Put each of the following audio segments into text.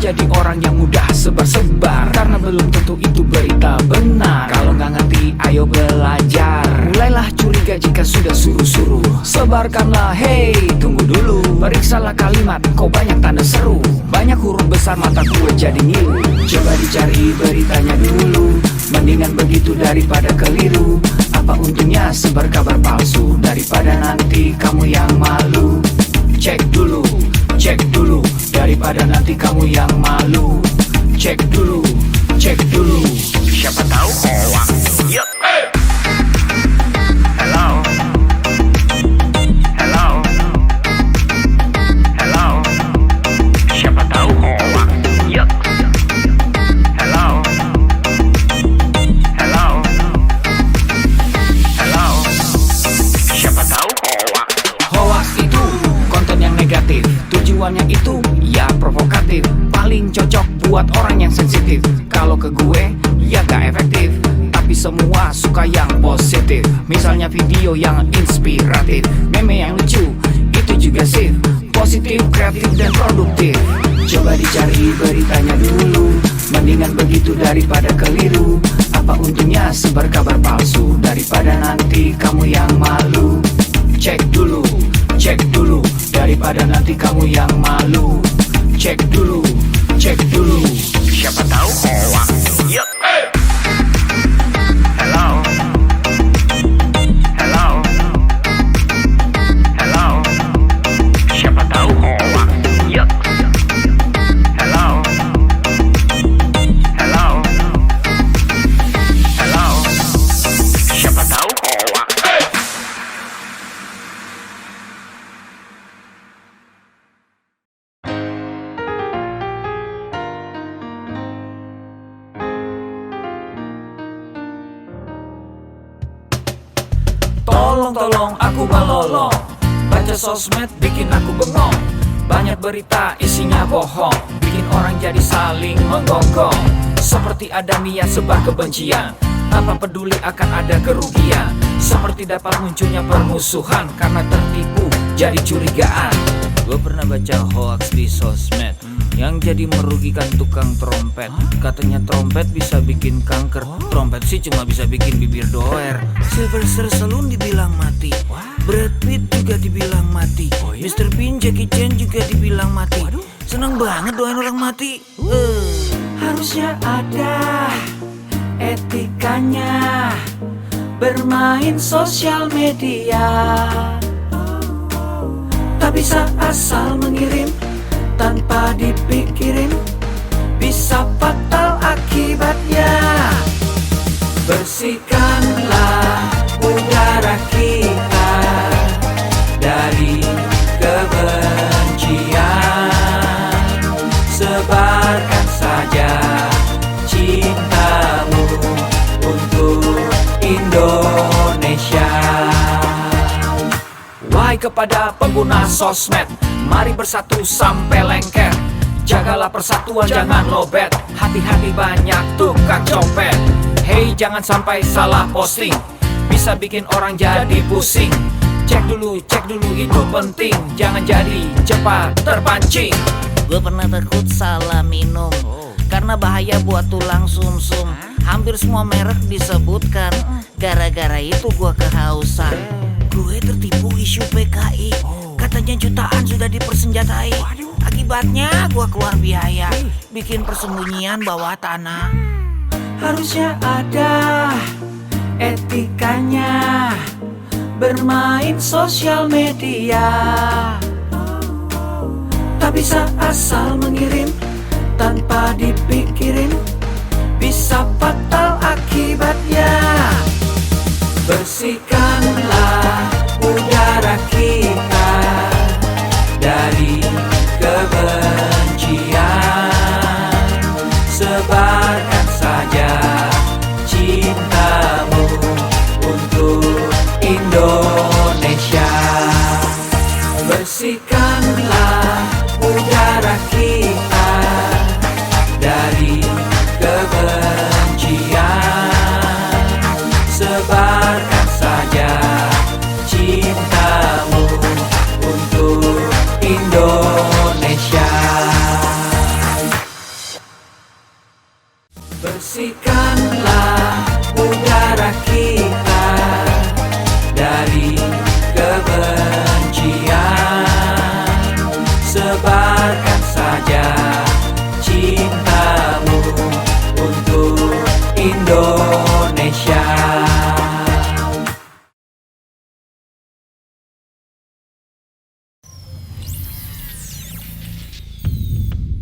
menjadi orang yang mudah sebar-sebar, karena belum tentu itu berita benar. Kalau nggak ngerti, ayo belajar. Mulailah curiga jika sudah suruh-suruh. Sebarkanlah, hey, tunggu dulu. Periksalah kalimat, kok banyak tanda seru. Banyak huruf besar, mata gue jadi ngilu. Coba dicari beritanya dulu, mendingan begitu daripada keliru. Apa untungnya sebar kabar palsu, daripada nanti kamu yang malu. Cek dulu, daripada nanti kamu yang malu. Cek dulu, siapa tahu hoax. Yup. Hello, siapa tahu hoax. Yup. Hello, siapa tahu hoax. Hoax itu konten yang negatif, tujuannya itu ya provokatif. Paling cocok buat orang yang sensitif. Kalau ke gue ya gak efektif, tapi semua suka yang positif. Misalnya video yang inspiratif, meme yang lucu, itu juga sip. Positif, kreatif, dan produktif. Coba dicari beritanya dulu, mendingan begitu daripada keliru. Apa untungnya sebar kabar palsu, daripada nanti kamu yang malu. Cek dulu, daripada nanti kamu yang malu. Cek dulu, siapa tahu hoax. Yup. Hello, siapa tahu hoax. Yup. Hello, siapa tahu hoax. Tolong aku melolong, baca sosmed bikin aku bengong. Banyak berita isinya bohong, bikin orang jadi saling menggonggong. Seperti ada niat sebar kebencian, tanpa peduli akan ada kerugian. Seperti dapat munculnya permusuhan, karena tertipu jadi curigaan. Gue pernah baca hoax di sosmed, yang jadi merugikan tukang trompet. Katanya trompet bisa bikin kanker, trompet sih cuma bisa bikin bibir doer. Sylvester Stallone dibilang mati, Brad Pitt juga dibilang mati, Mr. Bean, Jackie Chan juga dibilang mati. Seneng banget doain orang mati. Harusnya ada etikanya bermain sosial media. Tak bisa asal mengirim tanpa dipikirin, bisa fatal akibatnya. Bersihkanlah udara kita dari kebencian. Sebarkan saja cintamu untuk Indonesia. Wahai kepada pengguna sosmed, mari bersatu sampai lengket. Jagalah persatuan, jangan lobet. Hati-hati banyak tukang copet. Hey, jangan sampai salah posting, bisa bikin orang jadi pusing. Cek dulu itu penting, jangan jadi cepat terpancing. Gue pernah takut salah minum, karena bahaya buat tulang sumsum. Hampir semua merek disebutkan, gara-gara itu gue kehausan. Gue tertipu isu PKI, katanya jutaan sudah dipersenjatai. Akibatnya gue keluar biaya, bikin persembunyian bawah tanah. Harusnya ada etikanya bermain sosial media. Tak bisa asal mengirim tanpa dipikirin, bisa fatal akibatnya. Bersihkanlah udara kita dari kebencian. Sebarkan saja cintamu untuk Indonesia. Bersihkanlah udara kita dari kebencian. Sebarkan saja cintamu untuk Indonesia. Tebarkan saja cintamu untuk Indonesia.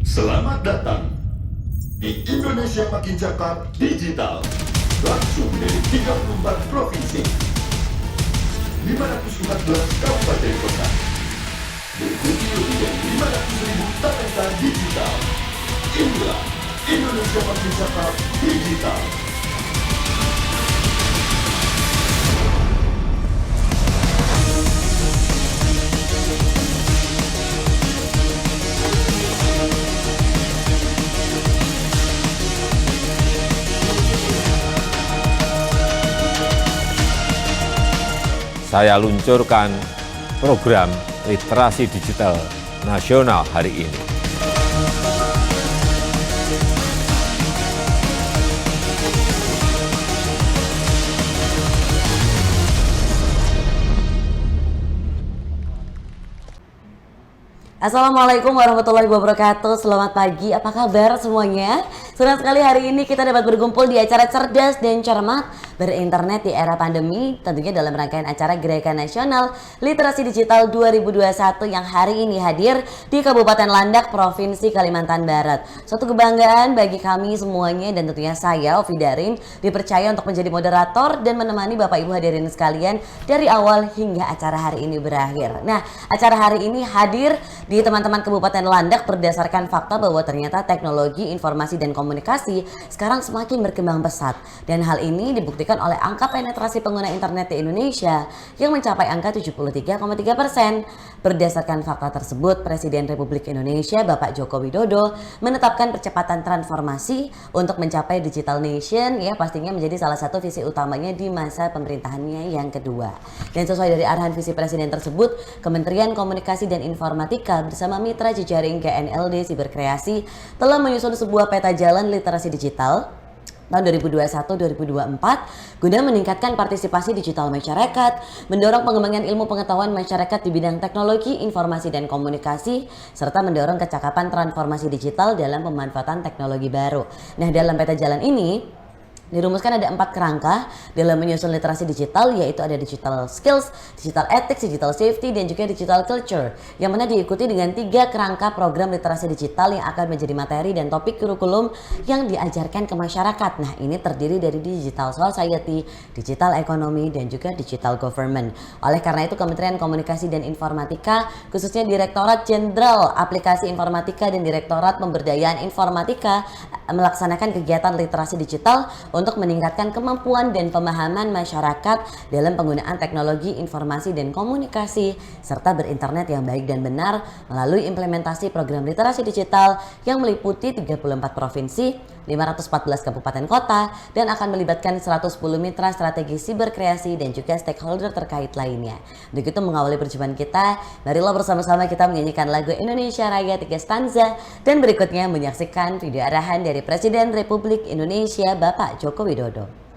Selamat datang di Indonesia Makin Cakap Digital, langsung dari 34 provinsi, 514 kabupaten kota, diikuti lebih dari 500.000 talenta digital. Inilah Indonesia Makin Cakap Digital. Saya luncurkan program literasi digital nasional hari ini. Assalamualaikum warahmatullahi wabarakatuh. Selamat pagi, apa kabar semuanya? Senang sekali hari ini kita dapat berkumpul di acara cerdas dan cermat berinternet di era pandemi, tentunya dalam rangkaian acara Gerakan Nasional Literasi Digital 2021 yang hari ini hadir di Kabupaten Landak, Provinsi Kalimantan Barat. Suatu kebanggaan bagi kami semuanya dan tentunya saya, Ovi Darin, dipercaya untuk menjadi moderator dan menemani Bapak Ibu hadirin sekalian dari awal hingga acara hari ini berakhir. Nah, acara hari ini hadir di teman-teman Kabupaten Landak berdasarkan fakta bahwa ternyata teknologi informasi dan komunikasi sekarang semakin berkembang pesat, dan hal ini dibuktikan oleh angka penetrasi pengguna internet di Indonesia yang mencapai angka 73,3%. Berdasarkan fakta tersebut, Presiden Republik Indonesia Bapak Joko Widodo menetapkan percepatan transformasi untuk mencapai digital nation, ya pastinya menjadi salah satu visi utamanya di masa pemerintahannya yang kedua. Dan sesuai dari arahan visi Presiden tersebut, Kementerian Komunikasi dan Informatika bersama mitra jejaring GNLD Siberkreasi telah menyusun sebuah peta jalan literasi digital tahun 2021-2024 guna meningkatkan partisipasi digital masyarakat, mendorong pengembangan ilmu pengetahuan masyarakat di bidang teknologi, informasi dan komunikasi, serta mendorong kecakapan transformasi digital dalam pemanfaatan teknologi baru. Nah, dalam peta jalan ini dirumuskan ada 4 kerangka dalam menyusun literasi digital, yaitu ada digital skills, digital ethics, digital safety, dan juga digital culture, yang mana diikuti dengan 3 kerangka program literasi digital yang akan menjadi materi dan topik kurikulum yang diajarkan ke masyarakat. Nah, ini terdiri dari digital society, digital economy, dan juga digital government. Oleh karena itu, Kementerian Komunikasi dan Informatika, khususnya Direktorat Jenderal Aplikasi Informatika dan Direktorat Pemberdayaan Informatika, melaksanakan kegiatan literasi digital untuk meningkatkan kemampuan dan pemahaman masyarakat dalam penggunaan teknologi informasi dan komunikasi serta berinternet yang baik dan benar melalui implementasi program literasi digital yang meliputi 34 provinsi, 514 kabupaten kota, dan akan melibatkan 110 mitra strategi siberkreasi dan juga stakeholder terkait lainnya. Begitu mengawali perjumpaan kita, marilah bersama-sama kita menyanyikan lagu Indonesia Raya 3 stanza dan berikutnya menyaksikan video arahan dari Presiden Republik Indonesia Bapak Joko Widodo.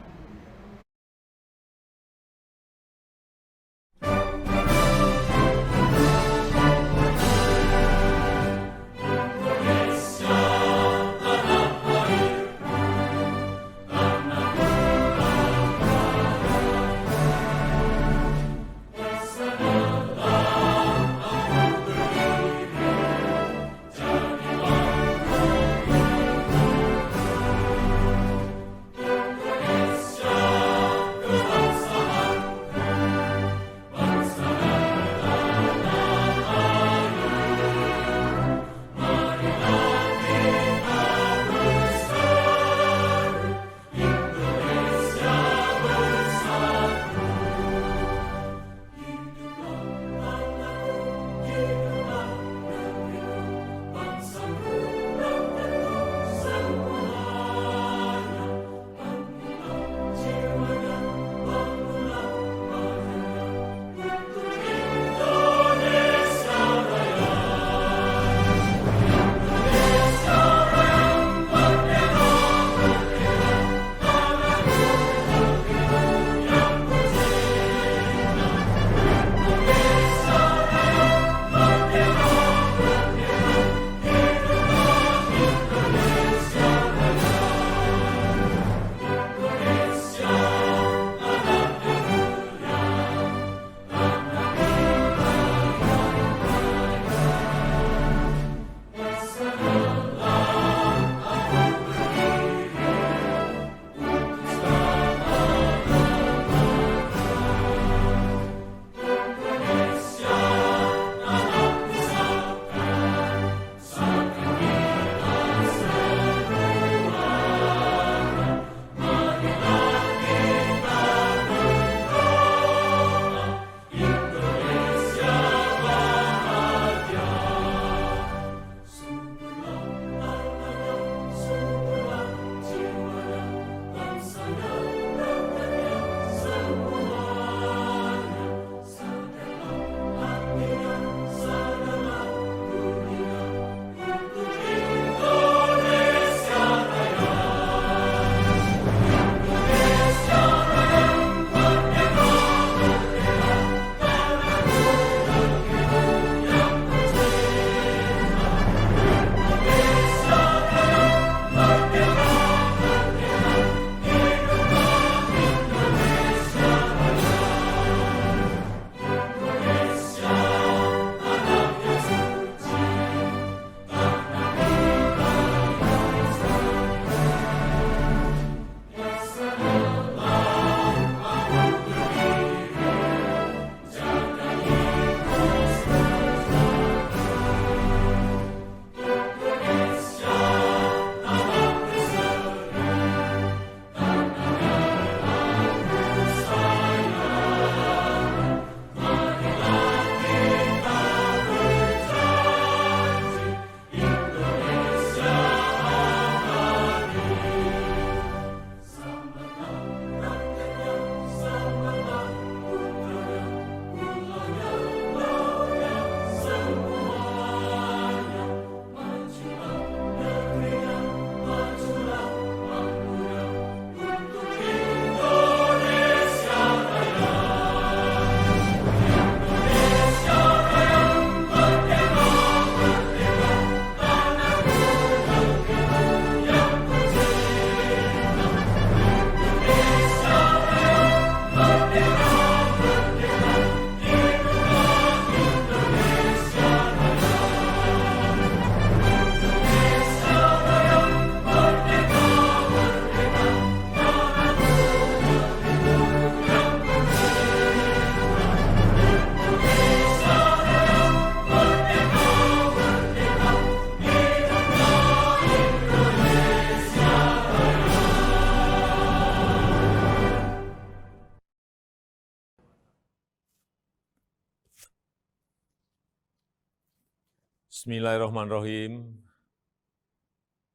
Bismillahirrahmanirrahim.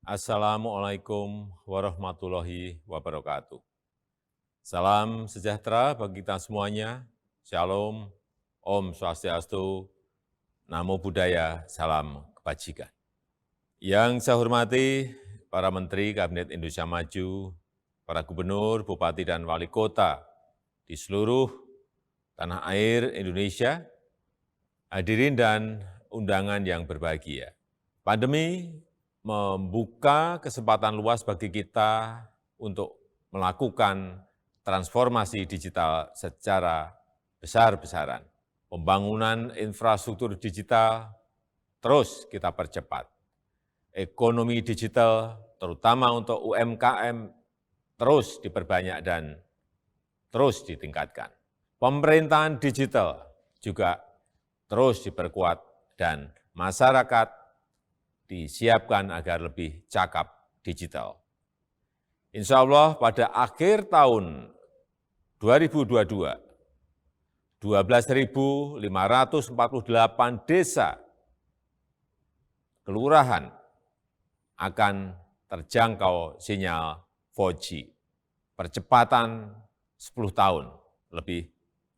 Assalamualaikum warahmatullahi wabarakatuh. Salam sejahtera bagi kita semuanya. Shalom, Om Swastiastu, Namo Buddhaya, salam kebajikan. Yang saya hormati para Menteri Kabinet Indonesia Maju, para Gubernur, Bupati, dan Wali Kota di seluruh tanah air Indonesia, hadirin dan undangan yang berbahagia. Pandemi membuka kesempatan luas bagi kita untuk melakukan transformasi digital secara besar-besaran. Pembangunan infrastruktur digital terus kita percepat. Ekonomi digital, terutama untuk UMKM, terus diperbanyak dan terus ditingkatkan. Pemerintahan digital juga terus diperkuat dan masyarakat disiapkan agar lebih cakap digital. Insya Allah pada akhir tahun 2022, 12.548 desa kelurahan akan terjangkau sinyal 4G. Percepatan 10 tahun lebih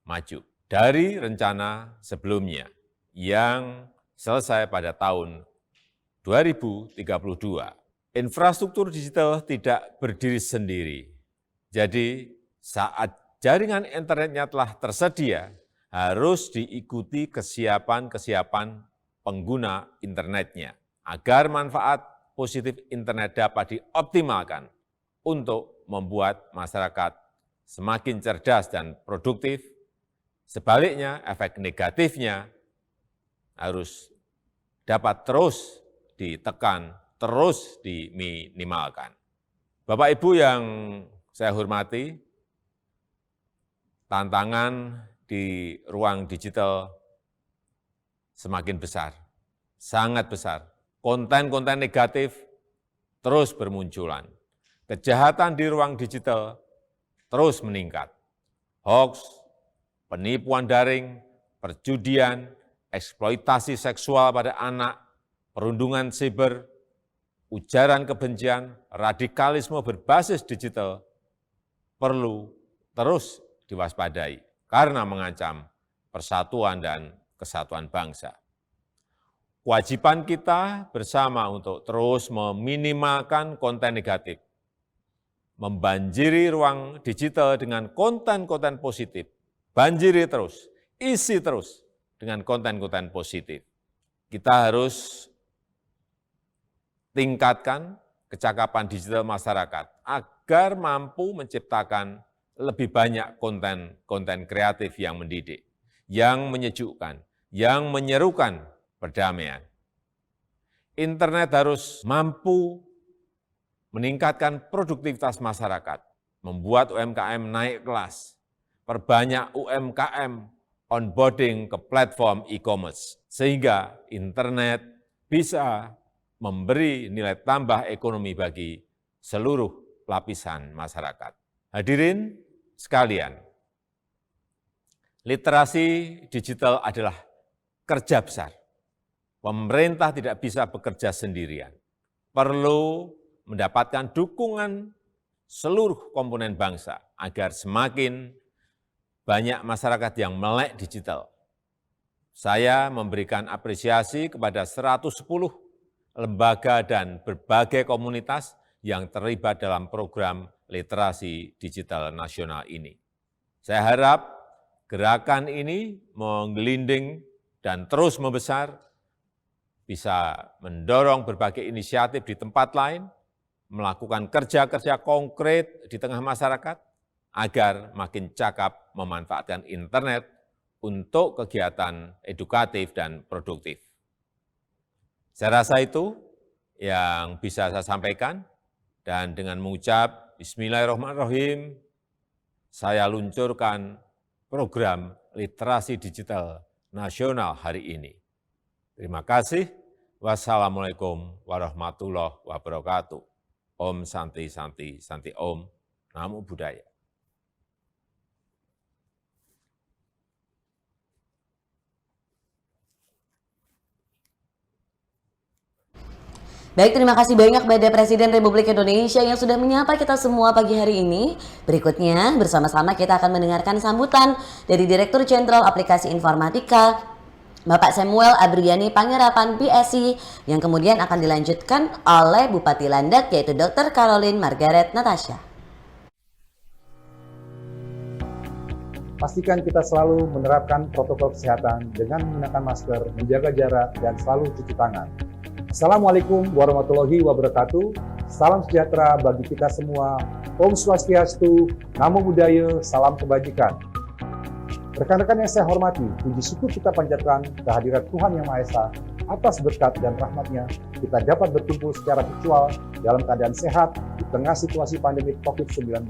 maju dari rencana sebelumnya yang selesai pada tahun 2032. Infrastruktur digital tidak berdiri sendiri. Jadi saat jaringan internetnya telah tersedia, harus diikuti kesiapan pengguna internetnya agar manfaat positif internet dapat dioptimalkan untuk membuat masyarakat semakin cerdas dan produktif. Sebaliknya, efek negatifnya harus dapat terus ditekan, terus diminimalkan. Bapak Ibu yang saya hormati, tantangan di ruang digital semakin besar, sangat besar. Konten-konten negatif terus bermunculan. Kejahatan di ruang digital terus meningkat. Hoax, penipuan daring, perjudian, eksploitasi seksual pada anak, perundungan siber, ujaran kebencian, radikalisme berbasis digital perlu terus diwaspadai karena mengancam persatuan dan kesatuan bangsa. Kewajiban kita bersama untuk terus meminimalkan konten negatif, membanjiri ruang digital dengan konten-konten positif, banjiri terus, isi terus dengan konten-konten positif. Kita harus tingkatkan kecakapan digital masyarakat agar mampu menciptakan lebih banyak konten kreatif yang mendidik, yang menyejukkan, yang menyerukan perdamaian. Internet harus mampu meningkatkan produktivitas masyarakat, membuat UMKM naik kelas, perbanyak UMKM onboarding ke platform e-commerce, sehingga internet bisa memberi nilai tambah ekonomi bagi seluruh lapisan masyarakat. Hadirin sekalian, literasi digital adalah kerja besar. Pemerintah tidak bisa bekerja sendirian. Perlu mendapatkan dukungan seluruh komponen bangsa agar semakin banyak masyarakat yang melek digital. Saya memberikan apresiasi kepada 110 lembaga dan berbagai komunitas yang terlibat dalam program literasi digital nasional ini. Saya harap gerakan ini menggelinding dan terus membesar, bisa mendorong berbagai inisiatif di tempat lain, melakukan kerja-kerja konkret di tengah masyarakat, agar makin cakap memanfaatkan internet untuk kegiatan edukatif dan produktif. Saya rasa itu yang bisa saya sampaikan, dan dengan mengucap Bismillahirrahmanirrahim, saya luncurkan program literasi digital nasional hari ini. Terima kasih. Wassalamualaikum warahmatullahi wabarakatuh. Om Santi Santi Santi Om. Namo Buddhaya. Baik, terima kasih banyak pada Presiden Republik Indonesia yang sudah menyapa kita semua pagi hari ini. Berikutnya, bersama-sama kita akan mendengarkan sambutan dari Direktur Jenderal Aplikasi Informatika, Bapak Samuel Abriani Pangerapan PSI, yang kemudian akan dilanjutkan oleh Bupati Landak, yaitu Dr. Caroline Margaret Natasha. Pastikan kita selalu menerapkan protokol kesehatan dengan menggunakan masker, menjaga jarak, dan selalu cuci tangan. Assalamualaikum warahmatullahi wabarakatuh. Salam sejahtera bagi kita semua. Om Swastiastu, Namo Buddhaya, salam kebajikan. Rekan-rekan yang saya hormati, puji syukur kita panjatkan kehadirat Tuhan Yang Maha Esa. Atas berkat dan rahmatnya, kita dapat berkumpul secara virtual dalam keadaan sehat di tengah situasi pandemi COVID-19.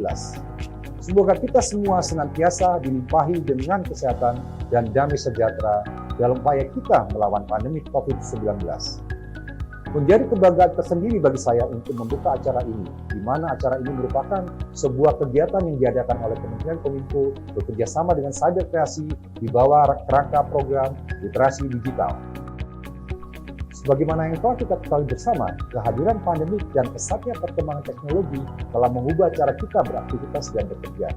Semoga kita semua senantiasa dilimpahi dengan kesehatan dan damai sejahtera dalam upaya kita melawan pandemi COVID-19. Menjadi kebanggaan tersendiri bagi saya untuk membuka acara ini, di mana acara ini merupakan sebuah kegiatan yang diadakan oleh Kementerian Kominfo bekerjasama dengan Cyber Kreasi di bawah kerangka program literasi digital. Sebagaimana yang telah kita ketahui bersama, kehadiran pandemi dan pesatnya perkembangan teknologi telah mengubah cara kita beraktivitas dan bekerja.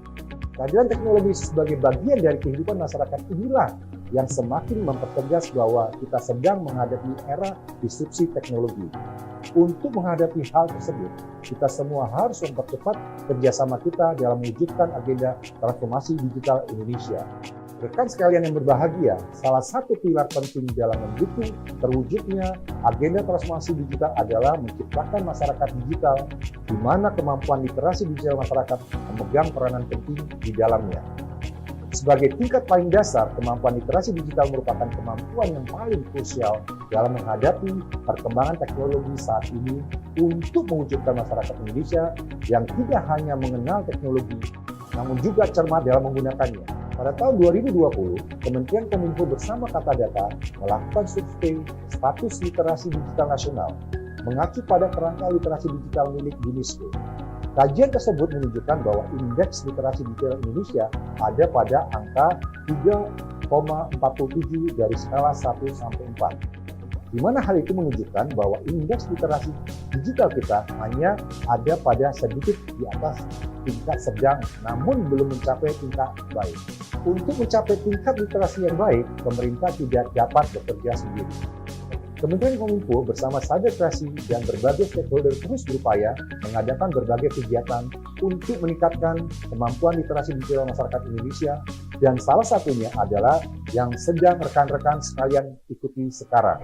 Kehadiran teknologi sebagai bagian dari kehidupan masyarakat inilah yang semakin mempertegas bahwa kita sedang menghadapi era disrupsi teknologi. Untuk menghadapi hal tersebut, kita semua harus mempercepat kerjasama kita dalam mewujudkan agenda transformasi digital Indonesia. Rekan sekalian yang berbahagia, salah satu pilar penting dalam mendukung terwujudnya agenda transformasi digital adalah menciptakan masyarakat digital, di mana kemampuan literasi digital masyarakat memegang peranan penting di dalamnya. Sebagai tingkat paling dasar, kemampuan literasi digital merupakan kemampuan yang paling krusial dalam menghadapi perkembangan teknologi saat ini untuk mewujudkan masyarakat Indonesia yang tidak hanya mengenal teknologi, namun juga cermat dalam menggunakannya. Pada tahun 2020, Kementerian Kominfo bersama Kata Data melakukan survei status literasi digital nasional, mengacu pada kerangka literasi digital milik UNESCO. Kajian tersebut menunjukkan bahwa indeks literasi digital Indonesia ada pada angka 3,47 dari skala 1 sampai 4. Di mana hal itu menunjukkan bahwa indeks literasi digital kita hanya ada pada sedikit di atas tingkat sedang, namun belum mencapai tingkat baik. Untuk mencapai tingkat literasi yang baik, pemerintah tidak dapat bekerja sendiri. Kementerian Kominfo bersama Cyber Kreasi dan berbagai stakeholder terus berupaya mengadakan berbagai kegiatan untuk meningkatkan kemampuan literasi digital masyarakat Indonesia, dan salah satunya adalah yang sedang rekan-rekan sekalian ikuti sekarang.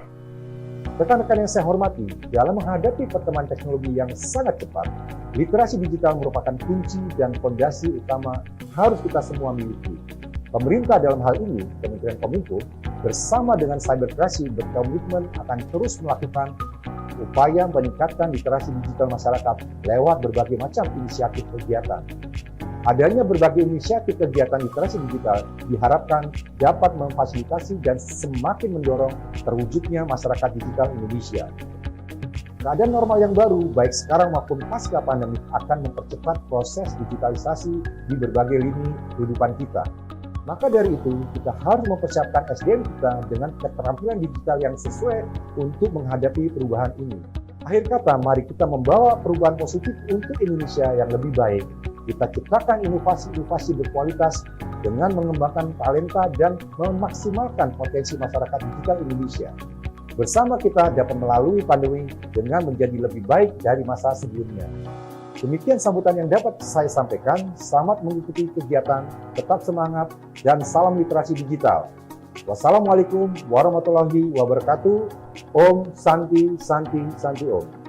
Rekan-rekan yang saya hormati, dalam menghadapi perkembangan teknologi yang sangat cepat, literasi digital merupakan kunci dan fondasi utama harus kita semua miliki. Pemerintah dalam hal ini, Kementerian Kominfo, bersama dengan Cyber Kreasi berkomitmen akan terus melakukan upaya meningkatkan literasi digital masyarakat lewat berbagai macam inisiatif kegiatan. Adanya berbagai inisiatif kegiatan literasi digital diharapkan dapat memfasilitasi dan semakin mendorong terwujudnya masyarakat digital Indonesia. Keadaan normal yang baru, baik sekarang maupun pasca pandemi, akan mempercepat proses digitalisasi di berbagai lini kehidupan kita. Maka dari itu, kita harus mempersiapkan SDM kita dengan keterampilan digital yang sesuai untuk menghadapi perubahan ini. Akhir kata, mari kita membawa perubahan positif untuk Indonesia yang lebih baik. Kita ciptakan inovasi-inovasi berkualitas dengan mengembangkan talenta dan memaksimalkan potensi masyarakat digital Indonesia. Bersama kita dapat melalui pandemi dengan menjadi lebih baik dari masa sebelumnya. Demikian sambutan yang dapat saya sampaikan. Selamat mengikuti kegiatan, tetap semangat, dan salam literasi digital. Wassalamualaikum warahmatullahi wabarakatuh. Om Santi Santi Santi Om.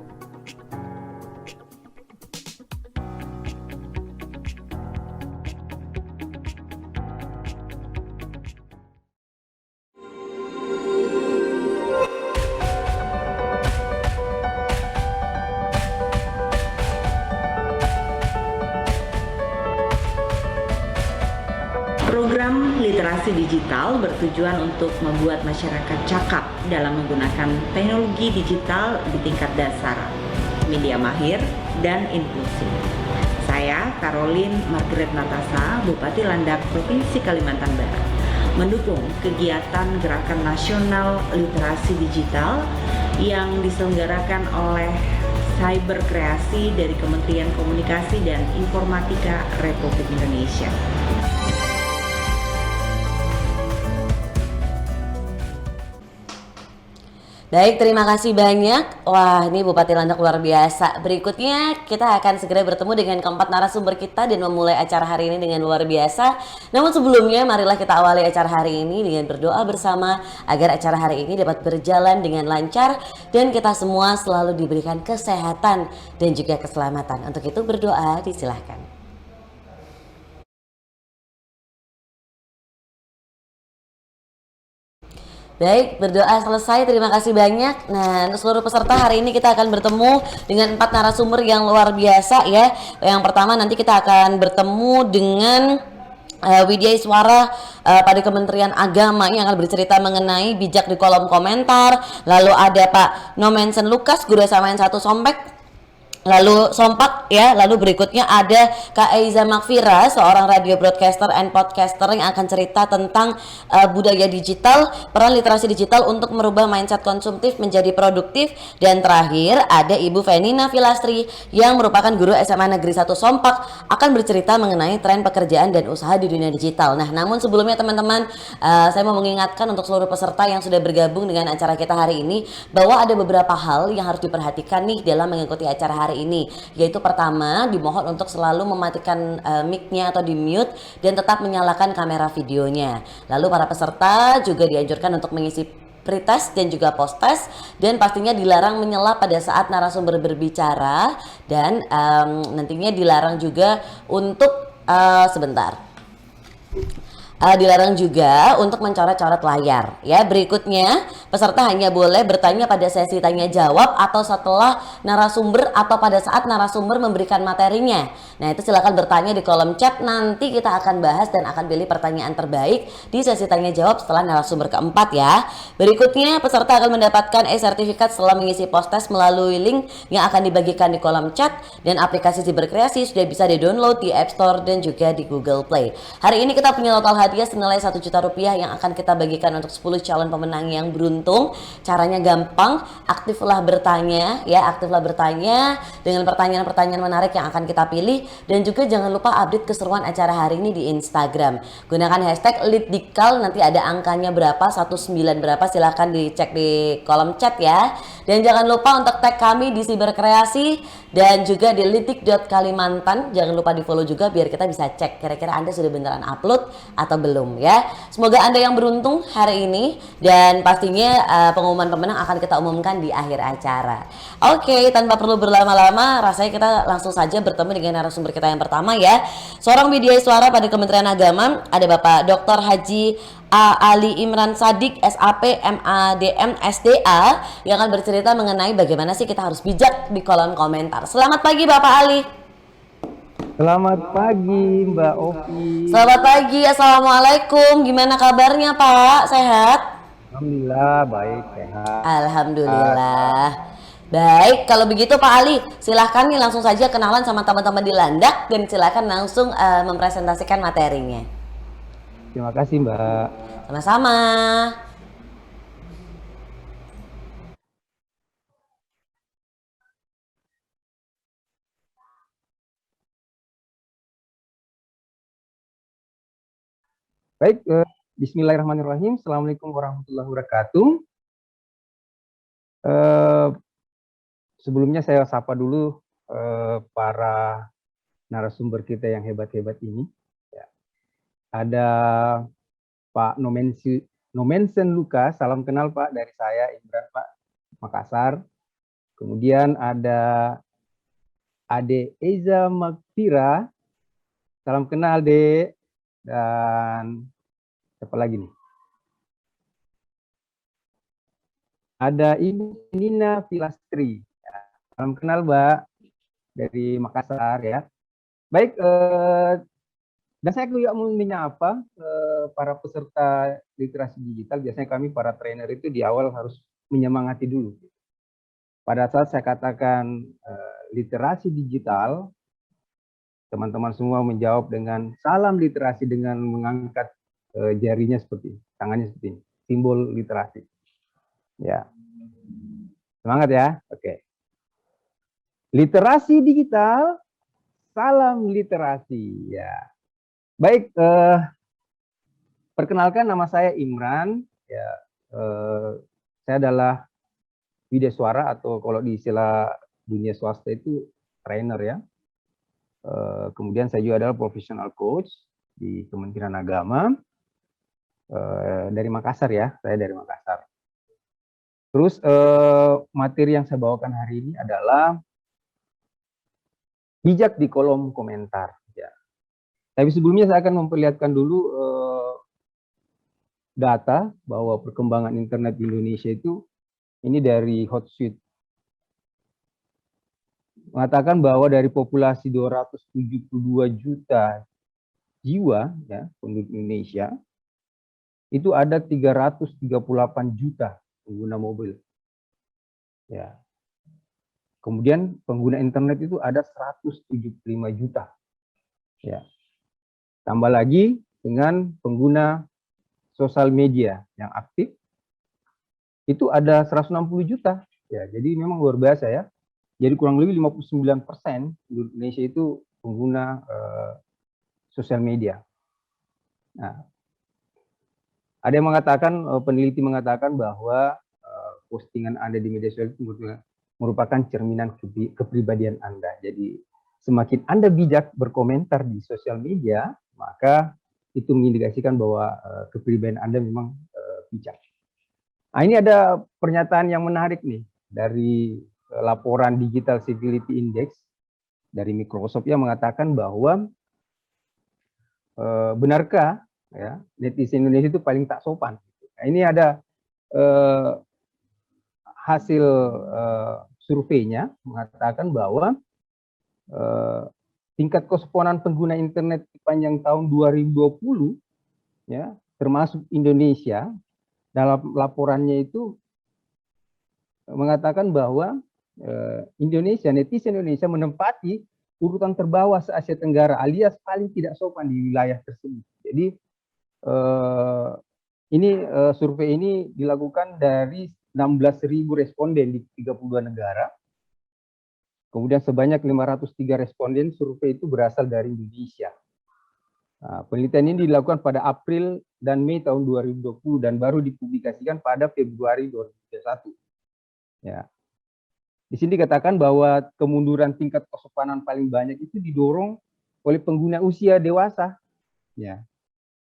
Program literasi digital bertujuan untuk membuat masyarakat cakap dalam menggunakan teknologi digital di tingkat dasar, media mahir, dan inklusif. Saya, Caroline Margaret Natasha, Bupati Landak, Provinsi Kalimantan Barat, mendukung kegiatan Gerakan Nasional Literasi Digital yang diselenggarakan oleh Cyber Kreasi dari Kementerian Komunikasi dan Informatika Republik Indonesia. Baik, terima kasih banyak. Wah, ini Bupati Landak luar biasa. Berikutnya kita akan segera bertemu dengan keempat narasumber kita dan memulai acara hari ini dengan luar biasa. Namun sebelumnya, marilah kita awali acara hari ini dengan berdoa bersama agar acara hari ini dapat berjalan dengan lancar dan kita semua selalu diberikan kesehatan dan juga keselamatan. Untuk itu berdoa, disilahkan. Baik, berdoa selesai. Terima kasih banyak. Nah, untuk seluruh peserta hari ini kita akan bertemu dengan 4 narasumber yang luar biasa ya. Yang pertama nanti kita akan bertemu dengan Widya Iswara pada Kementerian Agama yang akan bercerita mengenai bijak di kolom komentar. Lalu ada Pak Nomensen Lukas, Guru SMA 1 Sompek. Lalu Sompak ya, lalu berikutnya ada Kak Eiza Makfira, seorang radio broadcaster and podcaster yang akan cerita tentang budaya digital, peran literasi digital untuk merubah mindset konsumtif menjadi produktif. Dan terakhir ada Ibu Fenina Filastri yang merupakan guru SMA Negeri 1 Sompak akan bercerita mengenai tren pekerjaan dan usaha di dunia digital. Nah, namun sebelumnya teman-teman, saya mau mengingatkan untuk seluruh peserta yang sudah bergabung dengan acara kita hari ini bahwa ada beberapa hal yang harus diperhatikan nih dalam mengikuti acara hari ini, yaitu pertama dimohon untuk selalu mematikan mic-nya atau di mute dan tetap menyalakan kamera videonya. Lalu para peserta juga dianjurkan untuk mengisi pretest dan juga post-test, dan pastinya dilarang menyela pada saat narasumber berbicara dan nantinya dilarang juga untuk dilarang juga untuk mencoret-coret layar ya. Berikutnya peserta hanya boleh bertanya pada sesi tanya jawab atau setelah narasumber atau pada saat narasumber memberikan materinya. Nah, itu silakan bertanya di kolom chat, nanti kita akan bahas dan akan pilih pertanyaan terbaik di sesi tanya jawab setelah narasumber keempat ya. Berikutnya peserta akan mendapatkan e-sertifikat setelah mengisi post-test melalui link yang akan dibagikan di kolom chat, dan aplikasi Cyber Kreasi sudah bisa di-download di App Store dan juga di Google Play. Hari ini kita punya total hadiah senilai Rp1.000.000 yang akan kita bagikan untuk 10 calon pemenang yang beruntung. Caranya gampang, aktiflah bertanya ya, aktiflah bertanya dengan pertanyaan-pertanyaan menarik yang akan kita pilih, dan juga jangan lupa update keseruan acara hari ini di Instagram. Gunakan hashtag #litdikal, nanti ada angkanya berapa, 19 berapa, silahkan dicek di kolom chat ya. Dan jangan lupa untuk tag kami di Cyber Kreasi dan juga di litik.kalimantan. Jangan lupa di follow juga biar kita bisa cek kira-kira Anda sudah beneran upload atau belum ya. Semoga Anda yang beruntung hari ini, dan pastinya pengumuman pemenang akan kita umumkan di akhir acara. Oke, tanpa perlu berlama-lama, rasanya kita langsung saja bertemu dengan narasumber kita yang pertama ya. Seorang Widya Iswara pada Kementerian Agama, ada Bapak Dr. Haji Ali Imran Sadik, SAP, MADM, SDA, yang akan bercerita mengenai bagaimana sih kita harus bijak di kolom komentar. Selamat pagi Bapak Ali. Selamat pagi Mbak Ovi. Selamat pagi, Assalamualaikum. Gimana kabarnya Pak? Sehat? Alhamdulillah baik, sehat. Alhamdulillah. Baik, kalau begitu Pak Ali, silahkan nih langsung saja kenalan sama teman-teman di Landak dan silahkan langsung mempresentasikan materinya. Terima kasih Mbak. Sama-sama. Baik, Bismillahirrahmanirrahim. Assalamualaikum warahmatullahi wabarakatuh. Sebelumnya saya sapa dulu para narasumber kita yang hebat-hebat ini. Ya. Ada Pak Nomensen Lukas, salam kenal Pak dari saya, Imran Pak, Makassar. Kemudian ada Ade Eiza Makfira, salam kenal Dek. Dan siapa lagi nih? Ada Ibu Nina Filastri, ya, salam kenal Mbak dari Makassar ya. Baik, dan saya juga mau menyapa para peserta literasi digital. Biasanya kami para trainer itu di awal harus menyemangati dulu. Pada saat saya katakan literasi digital, teman-teman semua menjawab dengan salam literasi dengan mengangkat jarinya seperti ini, tangannya seperti ini, simbol literasi. Ya. Semangat ya. Oke. Literasi digital, salam literasi. Ya. Baik, perkenalkan nama saya Imran. Ya, saya adalah wideswara atau kalau di istilah dunia swasta itu trainer ya. Kemudian saya juga adalah professional coach di Kementerian Agama dari Makassar ya. Saya dari Makassar. Terus materi yang saya bawakan hari ini adalah bijak di kolom komentar. Ya. Tapi sebelumnya saya akan memperlihatkan dulu data bahwa perkembangan internet di Indonesia itu ini dari Hotsuite mengatakan bahwa dari populasi 272 juta jiwa ya penduduk Indonesia itu ada 338 juta pengguna mobil. Ya. Kemudian pengguna internet itu ada 175 juta. Ya. Tambah lagi dengan pengguna sosial media yang aktif itu ada 160 juta. Ya, jadi memang luar biasa ya. Jadi kurang lebih 59% penduduk Indonesia itu pengguna sosial media. Nah, ada yang mengatakan, peneliti mengatakan bahwa postingan Anda di media sosial itu merupakan cerminan kepribadian Anda. Jadi semakin Anda bijak berkomentar di sosial media, maka itu mengindikasikan bahwa kepribadian Anda memang bijak. Nah, ini ada pernyataan yang menarik nih dari laporan Digital Civility Index dari Microsoft yang mengatakan bahwa benarkah ya netizen Indonesia itu paling tak sopan. Nah, ini ada hasil surveinya mengatakan bahwa tingkat kesopanan pengguna internet sepanjang tahun 2020 ya termasuk Indonesia dalam laporannya itu mengatakan bahwa netizen Indonesia menempati urutan terbawah se-Asia Tenggara alias paling tidak sopan di wilayah tersebut. Jadi survei ini dilakukan dari 16.000 responden di 32 negara. Kemudian sebanyak 503 responden survei itu berasal dari Indonesia. Nah, penelitian ini dilakukan pada April dan Mei tahun 2020 dan baru dipublikasikan pada Februari 2021. Ya. Di sini dikatakan bahwa kemunduran tingkat kesopanan paling banyak itu didorong oleh pengguna usia dewasa. Ya.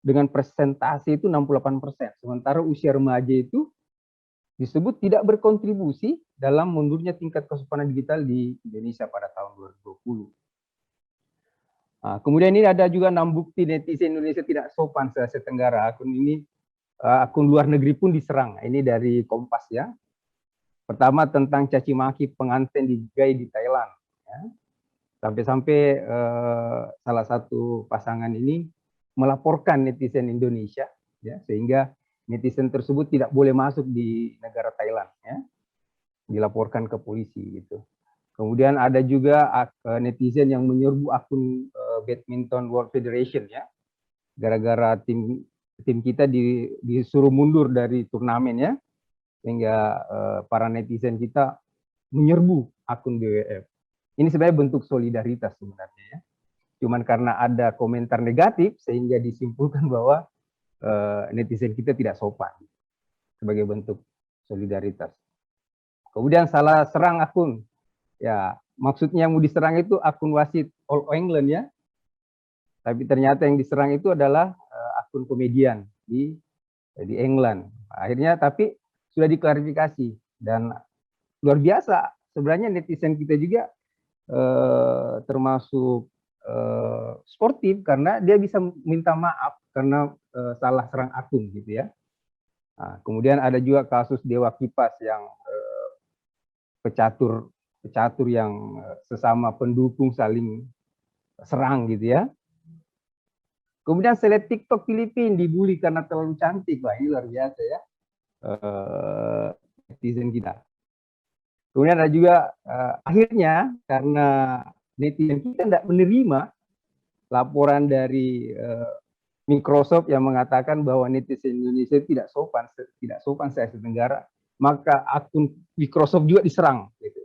Dengan persentase itu 68%. Sementara usia remaja itu disebut tidak berkontribusi dalam mundurnya tingkat kesopanan digital di Indonesia pada tahun 2020. Nah, kemudian ini ada juga 6 bukti netizen Indonesia tidak sopan se-Asia Tenggara. Akun luar negeri pun diserang. Ini dari Kompas ya. Pertama tentang caci maki pengantin di Gai di Thailand. Ya. Sampai-sampai salah satu pasangan ini melaporkan netizen Indonesia, ya, sehingga netizen tersebut tidak boleh masuk di negara Thailand. Ya. Dilaporkan ke polisi gitu. Kemudian ada juga netizen yang menyerbu akun Badminton World Federation ya, gara-gara tim kita disuruh mundur dari turnamen ya, sehingga para netizen kita menyerbu akun BWF. Ini sebenarnya bentuk solidaritas sebenarnya ya. Cuman karena ada komentar negatif sehingga disimpulkan bahwa netizen kita tidak sopan sebagai bentuk solidaritas. Kemudian salah serang akun. Ya, maksudnya yang mau diserang itu akun wasit All England ya. Tapi ternyata yang diserang itu adalah akun komedian di England. Akhirnya tapi sudah diklarifikasi dan luar biasa. Sebenarnya netizen kita juga termasuk sportif karena dia bisa minta maaf karena salah serang akun gitu ya. Nah, kemudian ada juga kasus Dewa Kipas yang pecatur yang sesama pendukung saling serang gitu ya. Kemudian seleb TikTok Filipina dibully karena terlalu cantik. Wah, ini luar biasa ya. Netizen kita. Kemudian ada juga akhirnya karena netizen kita tidak menerima laporan dari Microsoft yang mengatakan bahwa netizen Indonesia tidak sopan se-Asia Tenggara. maka akun Microsoft juga diserang. Gitu.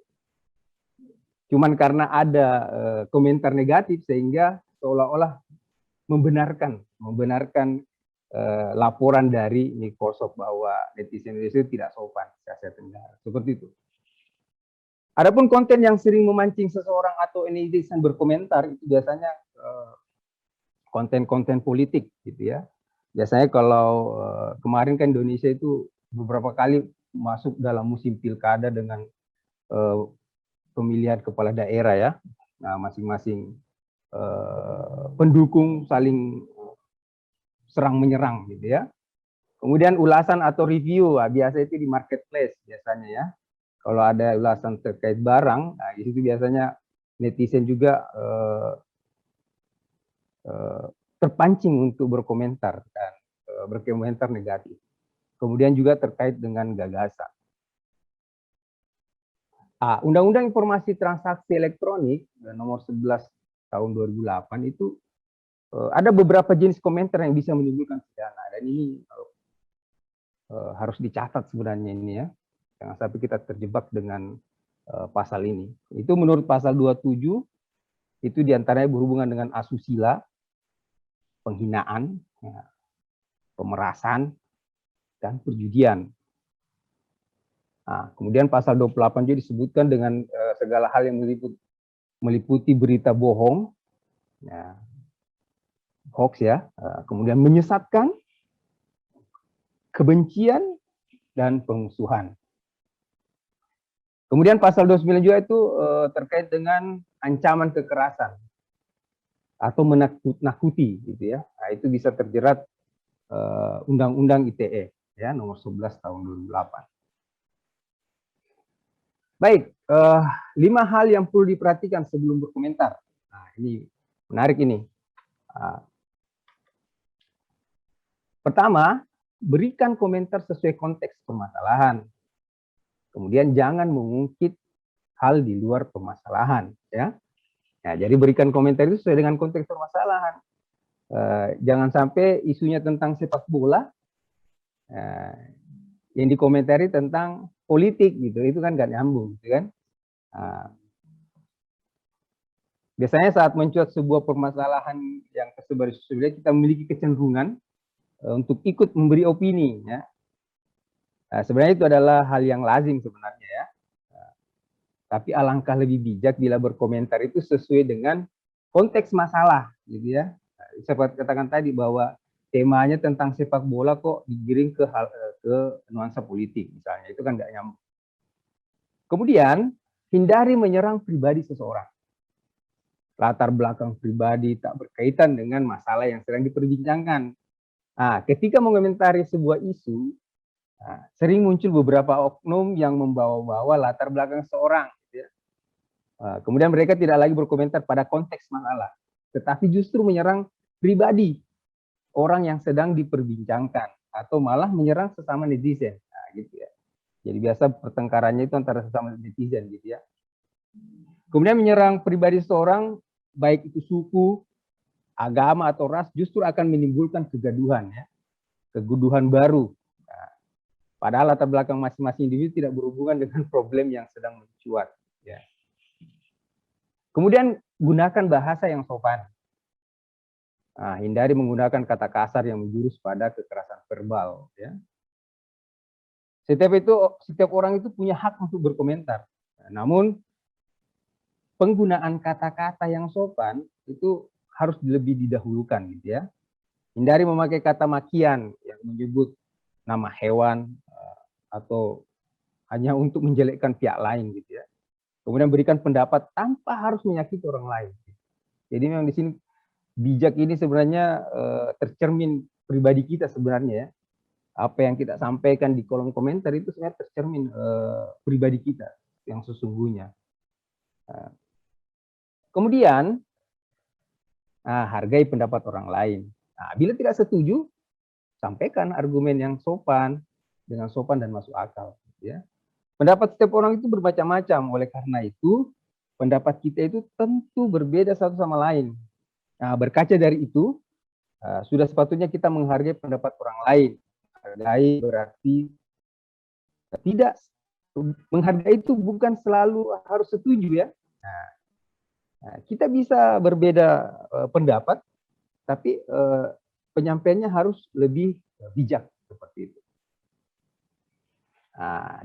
Cuman karena ada komentar negatif sehingga seolah-olah membenarkan laporan dari Microsoft bahwa netizen Indonesia tidak sopan di Asia Tenggara. Seperti itu. Adapun konten yang sering memancing seseorang atau netizen berkomentar itu biasanya konten-konten politik gitu ya. Biasanya kalau kemarin kan Indonesia itu beberapa kali masuk dalam musim pilkada dengan pemilihan kepala daerah ya. Nah, masing-masing pendukung saling serang menyerang gitu ya. Kemudian ulasan atau review, biasa itu di marketplace biasanya ya. Kalau ada ulasan terkait barang, nah di situ biasanya netizen juga terpancing untuk berkomentar dan berkomentar negatif. Kemudian juga terkait dengan gagasan. Undang-Undang Informasi Transaksi Elektronik nomor 11 tahun 2008 itu ada beberapa jenis komentar yang bisa menimbulkan pidana, dan ini harus dicatat sebenarnya ini ya. Jangan sampai kita terjebak dengan pasal ini. Itu menurut pasal 27, itu diantaranya berhubungan dengan asusila, penghinaan, ya, pemerasan, dan perjudian. Nah, kemudian pasal 28 juga disebutkan dengan segala hal yang meliputi berita bohong, ya, hoax ya, kemudian menyesatkan, kebencian, dan pengmusuhan. Kemudian pasal 29 juga itu terkait dengan ancaman kekerasan atau menakut-nakuti gitu ya. Nah, itu bisa terjerat Undang-Undang ITE ya nomor 11 tahun 2008. Baik, 5 hal yang perlu diperhatikan sebelum berkomentar. Nah, ini menarik ini. Pertama, berikan komentar sesuai konteks permasalahan. Kemudian jangan mengungkit hal di luar permasalahan, ya. Nah, jadi berikan komentar itu sesuai dengan konteks permasalahan. Jangan sampai isunya tentang sepak bola, yang dikomentari tentang politik gitu, itu kan nggak nyambung, gitu kan. Biasanya saat mencuat sebuah permasalahan yang tersebar di sosial media, kita memiliki kecenderungan untuk ikut memberi opini, ya. Nah, sebenarnya itu adalah hal yang lazim sebenarnya ya. Tapi alangkah lebih bijak bila berkomentar itu sesuai dengan konteks masalah, gitu ya. Saya katakan tadi bahwa temanya tentang sepak bola kok digiring ke nuansa politik misalnya, itu kan nggak nyambung. Kemudian hindari menyerang pribadi seseorang. Latar belakang pribadi tak berkaitan dengan masalah yang sedang diperbincangkan. Nah, ketika mengomentari sebuah isu, sering muncul beberapa oknum yang membawa-bawa latar belakang seorang. Gitu ya. Kemudian mereka tidak lagi berkomentar pada konteks masalah, tetapi justru menyerang pribadi orang yang sedang diperbincangkan, atau malah menyerang sesama netizen. Nah, gitu ya. Jadi biasa pertengkarannya itu antara sesama netizen, gitu ya. Kemudian menyerang pribadi seorang, baik itu suku, agama atau ras, justru akan menimbulkan kegaduhan, ya, kegaduhan baru. Padahal latar belakang masing-masing individu tidak berhubungan dengan problem yang sedang mencuat. Ya. Kemudian gunakan bahasa yang sopan. Hindari menggunakan kata kasar yang menjurus pada kekerasan verbal. Ya. Setiap orang itu punya hak untuk berkomentar. Namun penggunaan kata-kata yang sopan itu harus lebih didahulukan, gitu ya. Hindari memakai kata makian yang menyebut nama hewan atau hanya untuk menjelekkan pihak lain, gitu ya. Kemudian berikan pendapat tanpa harus menyakiti orang lain. Jadi memang di sini bijak ini sebenarnya tercermin pribadi kita sebenarnya ya. Apa yang kita sampaikan di kolom komentar itu sebenarnya tercermin pribadi kita yang sesungguhnya. Kemudian hargai pendapat orang lain. Bila tidak setuju, sampaikan argumen yang sopan, dengan sopan dan masuk akal. Ya. Pendapat setiap orang itu bermacam-macam, oleh karena itu pendapat kita itu tentu berbeda satu sama lain. Berkaca dari itu, sudah sepatutnya kita menghargai pendapat orang lain. Hargai berarti Tidak, menghargai itu bukan selalu harus setuju ya. Kita bisa berbeda pendapat, tapi penyampaiannya harus lebih bijak seperti itu.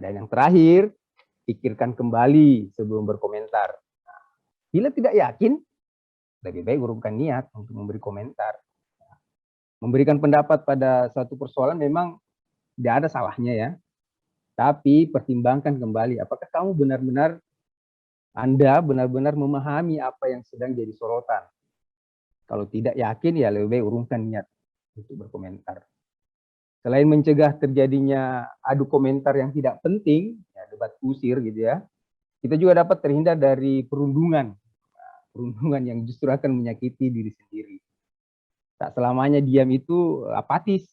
Dan yang terakhir, pikirkan kembali sebelum berkomentar. Bila tidak yakin, lebih baik urungkan niat untuk memberi komentar. Memberikan pendapat pada satu persoalan memang tidak ada salahnya ya. Tapi pertimbangkan kembali, apakah kamu Anda benar-benar memahami apa yang sedang jadi sorotan. Kalau tidak yakin, ya lebih baik urungkan niat untuk berkomentar. Selain mencegah terjadinya adu komentar yang tidak penting, ya, debat kusir gitu ya, kita juga dapat terhindar dari perundungan. Perundungan yang justru akan menyakiti diri sendiri. Tak selamanya diam itu apatis.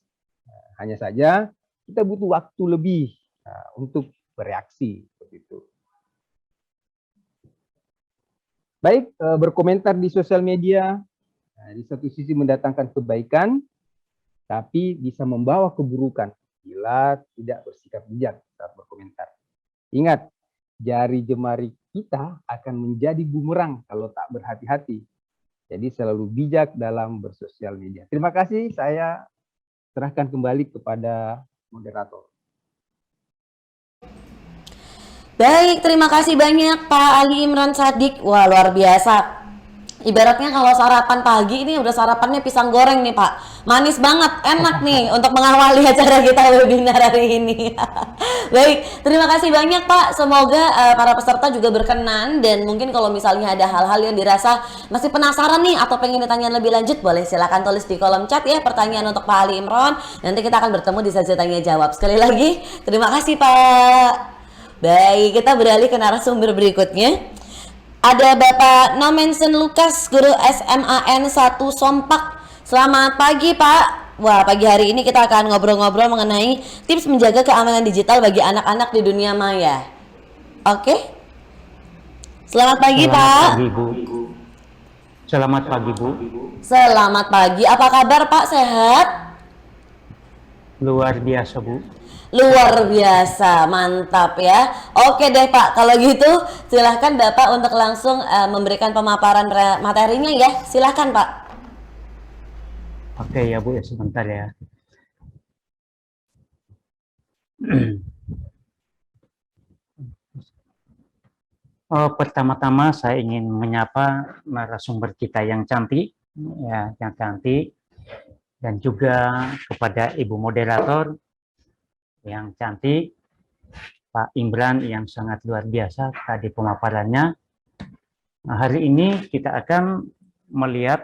Hanya saja kita butuh waktu lebih untuk bereaksi seperti itu. Baik, berkomentar di sosial media di satu sisi mendatangkan kebaikan, tapi bisa membawa keburukan bila tidak bersikap bijak saat berkomentar. Ingat, jari jemari kita akan menjadi bumerang kalau tak berhati-hati. Jadi selalu bijak dalam bersosial media. Terima kasih, saya serahkan kembali kepada moderator. Baik, terima kasih banyak Pak Ali Imran Sadik. Wah, luar biasa. Ibaratnya kalau sarapan pagi ini udah sarapannya pisang goreng nih Pak. Manis banget, enak nih untuk mengawali acara kita webinar hari ini. Baik, terima kasih banyak Pak. Semoga para peserta juga berkenan, dan mungkin kalau misalnya ada hal-hal yang dirasa masih penasaran nih atau pengen ditanya lebih lanjut, boleh silakan tulis di kolom chat ya pertanyaan untuk Pak Ali Imran. Nanti kita akan bertemu di sesi tanya jawab. Sekali lagi, terima kasih Pak. Baik, kita beralih ke narasumber berikutnya. Ada Bapak Nomensen Lukas, guru SMAN 1 Sompak. Selamat pagi Pak. Wah, pagi hari ini kita akan ngobrol-ngobrol mengenai tips menjaga keamanan digital bagi anak-anak di dunia maya. Oke? Selamat pagi Pak. Selamat pagi Bu. Selamat pagi Bu. Selamat pagi. Apa kabar Pak? Sehat? Luar biasa Bu. Luar biasa, mantap ya. Oke deh Pak, kalau gitu silahkan Bapak untuk langsung memberikan pemaparan materinya ya. Silahkan Pak. Oke ya Bu, ya sebentar ya. Pertama-tama saya ingin menyapa narasumber kita yang cantik, ya, yang cantik, dan juga kepada Ibu Moderator yang cantik, Pak Imran yang sangat luar biasa tadi pemaparannya. Nah, hari ini kita akan melihat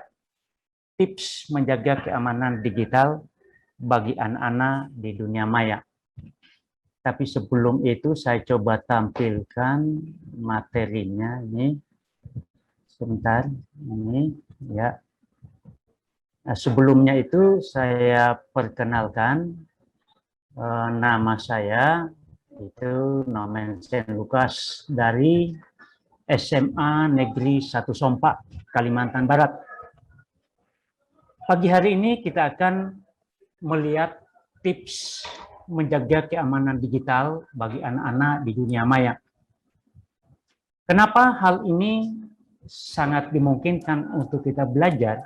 tips menjaga keamanan digital bagi anak-anak di dunia maya. Tapi sebelum itu saya coba tampilkan materinya ini. Sebentar, ini ya. Nah, sebelumnya itu saya perkenalkan. Nama saya itu Nomensen Lukas dari SMA Negeri 1 Sompak, Kalimantan Barat. Pagi hari ini kita akan melihat tips menjaga keamanan digital bagi anak-anak di dunia maya. Kenapa hal ini sangat dimungkinkan untuk kita belajar?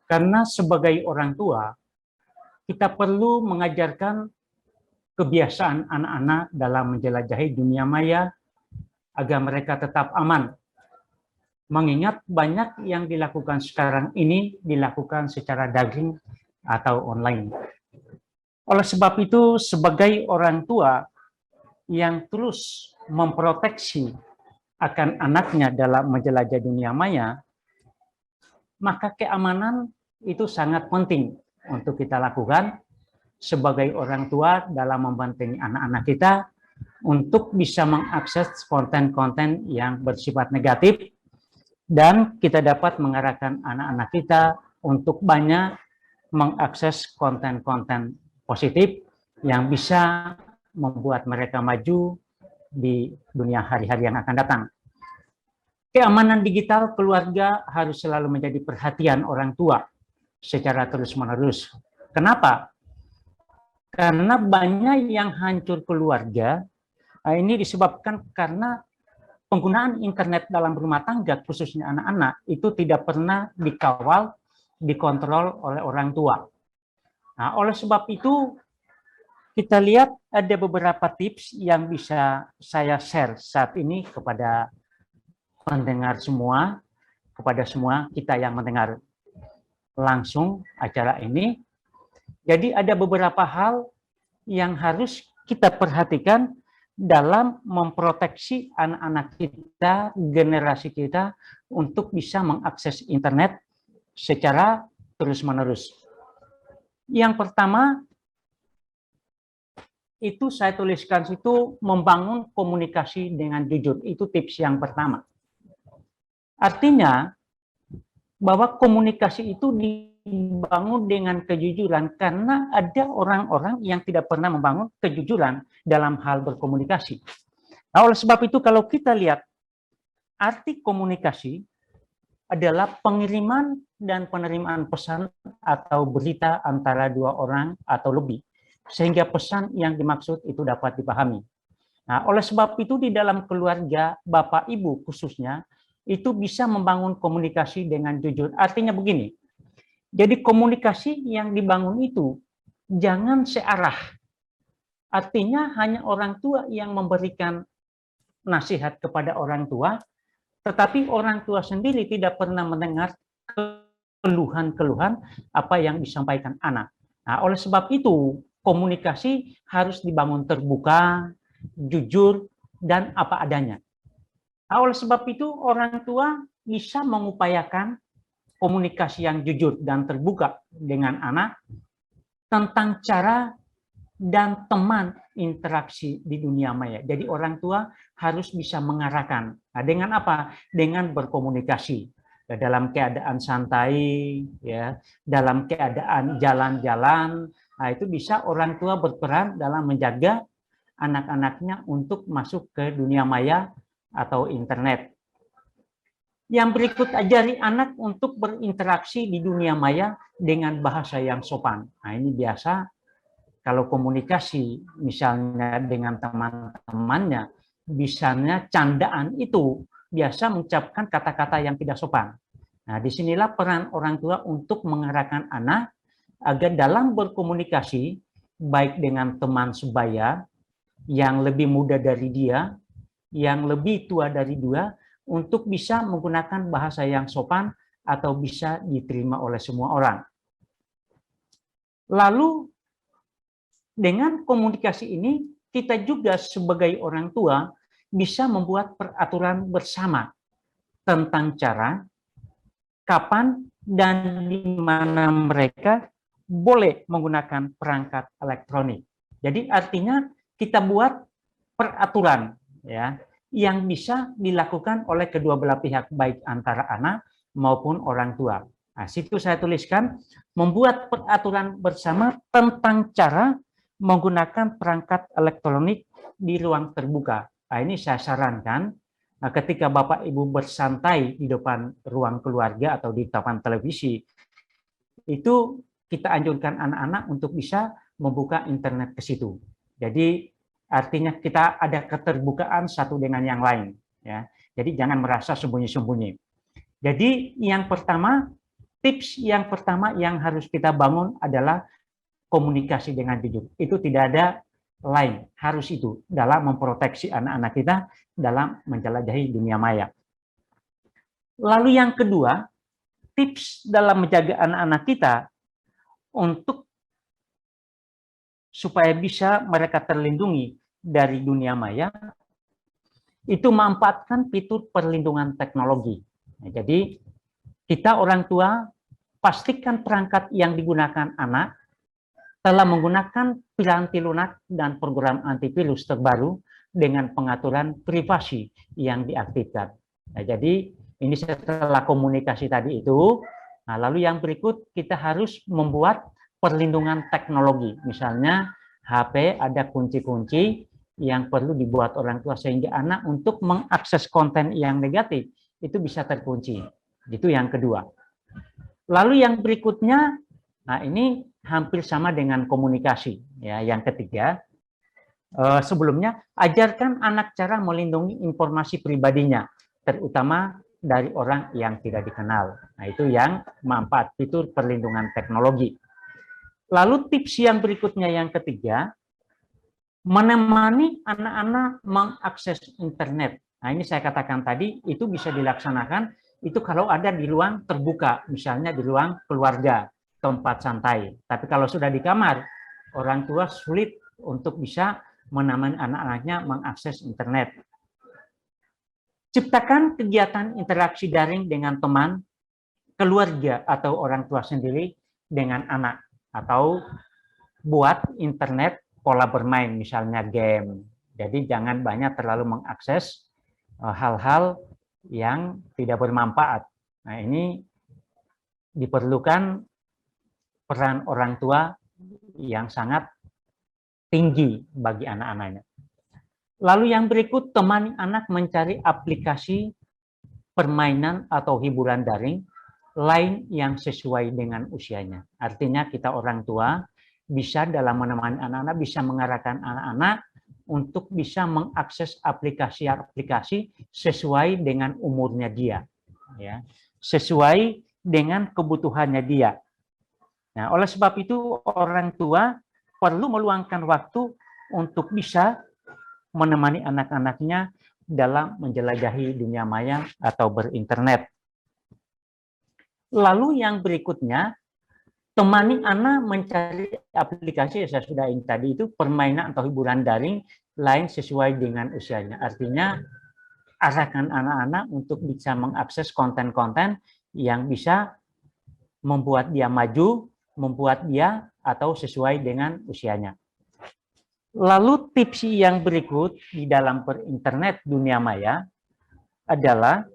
Karena sebagai orang tua, kita perlu mengajarkan kebiasaan anak-anak dalam menjelajahi dunia maya agar mereka tetap aman. Mengingat banyak yang dilakukan sekarang ini dilakukan secara daring atau online. Oleh sebab itu, sebagai orang tua yang terus memproteksi akan anaknya dalam menjelajah dunia maya, maka keamanan itu sangat penting untuk kita lakukan sebagai orang tua dalam membantu anak-anak kita untuk bisa mengakses konten-konten yang bersifat negatif, dan kita dapat mengarahkan anak-anak kita untuk banyak mengakses konten-konten positif yang bisa membuat mereka maju di dunia hari-hari yang akan datang. Keamanan digital keluarga harus selalu menjadi perhatian orang tua secara terus-menerus. Kenapa? Karena banyak yang hancur keluarga, ini disebabkan karena penggunaan internet dalam rumah tangga, khususnya anak-anak, itu tidak pernah dikawal, dikontrol oleh orang tua. Nah, oleh sebab itu, kita lihat ada beberapa tips yang bisa saya share saat ini kepada pendengar semua, kepada semua kita yang mendengar langsung acara ini. Jadi ada beberapa hal yang harus kita perhatikan dalam memproteksi anak-anak kita, generasi kita, untuk bisa mengakses internet secara terus-menerus. Yang pertama, itu saya tuliskan situ, membangun komunikasi dengan jujur. Itu tips yang pertama. Artinya, bahwa komunikasi itu dibangun dengan kejujuran, karena ada orang-orang yang tidak pernah membangun kejujuran dalam hal berkomunikasi. Nah, oleh sebab itu kalau kita lihat arti komunikasi adalah pengiriman dan penerimaan pesan atau berita antara dua orang atau lebih, sehingga pesan yang dimaksud itu dapat dipahami. Nah, oleh sebab itu di dalam keluarga Bapak Ibu khususnya itu bisa membangun komunikasi dengan jujur. Artinya begini, jadi komunikasi yang dibangun itu jangan searah. Artinya hanya orang tua yang memberikan nasihat kepada orang tua, tetapi orang tua sendiri tidak pernah mendengar keluhan-keluhan apa yang disampaikan anak. Nah, oleh sebab itu komunikasi harus dibangun terbuka, jujur, dan apa adanya. Nah, oleh sebab itu orang tua bisa mengupayakan komunikasi yang jujur dan terbuka dengan anak tentang cara dan teman interaksi di dunia maya. Jadi orang tua harus bisa mengarahkan. Nah, dengan apa? Dengan berkomunikasi. Dalam keadaan santai, ya, dalam keadaan jalan-jalan, nah itu bisa orang tua berperan dalam menjaga anak-anaknya untuk masuk ke dunia maya atau internet. Yang berikut, ajari anak untuk berinteraksi di dunia maya dengan bahasa yang sopan. Nah, ini biasa kalau komunikasi misalnya dengan teman-temannya, misalnya candaan itu biasa mengucapkan kata-kata yang tidak sopan. Nah, disinilah peran orang tua untuk mengarahkan anak agar dalam berkomunikasi, baik dengan teman sebaya, yang lebih muda dari dia, yang lebih tua dari dia, untuk bisa menggunakan bahasa yang sopan atau bisa diterima oleh semua orang. Lalu, dengan komunikasi ini, kita juga sebagai orang tua bisa membuat peraturan bersama tentang cara, kapan, dan di mana mereka boleh menggunakan perangkat elektronik. Jadi artinya kita buat peraturan, ya, yang bisa dilakukan oleh kedua belah pihak, baik antara anak maupun orang tua. Nah, situ saya tuliskan membuat peraturan bersama tentang cara menggunakan perangkat elektronik di ruang terbuka. Nah, ini saya sarankan ketika Bapak Ibu bersantai di depan ruang keluarga atau di depan televisi, itu kita anjurkan anak-anak untuk bisa membuka internet ke situ. Jadi artinya kita ada keterbukaan satu dengan yang lain, ya. Jadi jangan merasa sembunyi-sembunyi. Jadi yang pertama, tips yang pertama yang harus kita bangun adalah komunikasi dengan jujur. Itu tidak ada lain, harus itu dalam memproteksi anak-anak kita dalam menjelajahi dunia maya. Lalu yang kedua, tips dalam menjaga anak-anak kita untuk supaya bisa mereka terlindungi dari dunia maya, itu memanfaatkan fitur perlindungan teknologi. Nah, jadi kita orang tua pastikan perangkat yang digunakan anak telah menggunakan piranti lunak dan program antivirus terbaru dengan pengaturan privasi yang diaktifkan. Nah, jadi ini setelah komunikasi tadi itu, nah lalu yang berikut kita harus membuat perlindungan teknologi. Misalnya HP ada kunci-kunci yang perlu dibuat orang tua sehingga anak untuk mengakses konten yang negatif itu bisa terkunci. Itu yang kedua. Lalu yang berikutnya, nah ini hampir sama dengan komunikasi. Ya, yang ketiga, sebelumnya ajarkan anak cara melindungi informasi pribadinya, terutama dari orang yang tidak dikenal. Nah, itu yang manfaat fitur perlindungan teknologi. Lalu tips yang berikutnya yang ketiga, menemani anak-anak mengakses internet. Nah, ini saya katakan tadi, itu bisa dilaksanakan itu kalau ada di ruang terbuka, misalnya di ruang keluarga, tempat santai. Tapi kalau sudah di kamar, orang tua sulit untuk bisa menemani anak-anaknya mengakses internet. Ciptakan kegiatan interaksi daring dengan teman, keluarga, atau orang tua sendiri dengan anak. Atau buat internet pola bermain, misalnya game. Jadi jangan banyak terlalu mengakses hal-hal yang tidak bermanfaat. Nah, ini diperlukan peran orang tua yang sangat tinggi bagi anak-anaknya. Lalu yang berikut, temani anak mencari aplikasi permainan atau hiburan daring lain yang sesuai dengan usianya. Artinya kita orang tua bisa dalam menemani anak-anak, bisa mengarahkan anak-anak untuk bisa mengakses aplikasi-aplikasi sesuai dengan umurnya dia, ya, sesuai dengan kebutuhannya dia. Nah, oleh sebab itu orang tua perlu meluangkan waktu untuk bisa menemani anak-anaknya dalam menjelajahi dunia maya atau berinternet. Lalu yang berikutnya, temani anak mencari aplikasi, saya sudah ini tadi itu permainan atau hiburan daring lain sesuai dengan usianya. Artinya arahkan anak-anak untuk bisa mengakses konten-konten yang bisa membuat dia maju, membuat dia atau sesuai dengan usianya. Lalu tips yang berikut di dalam berinternet dunia maya adalah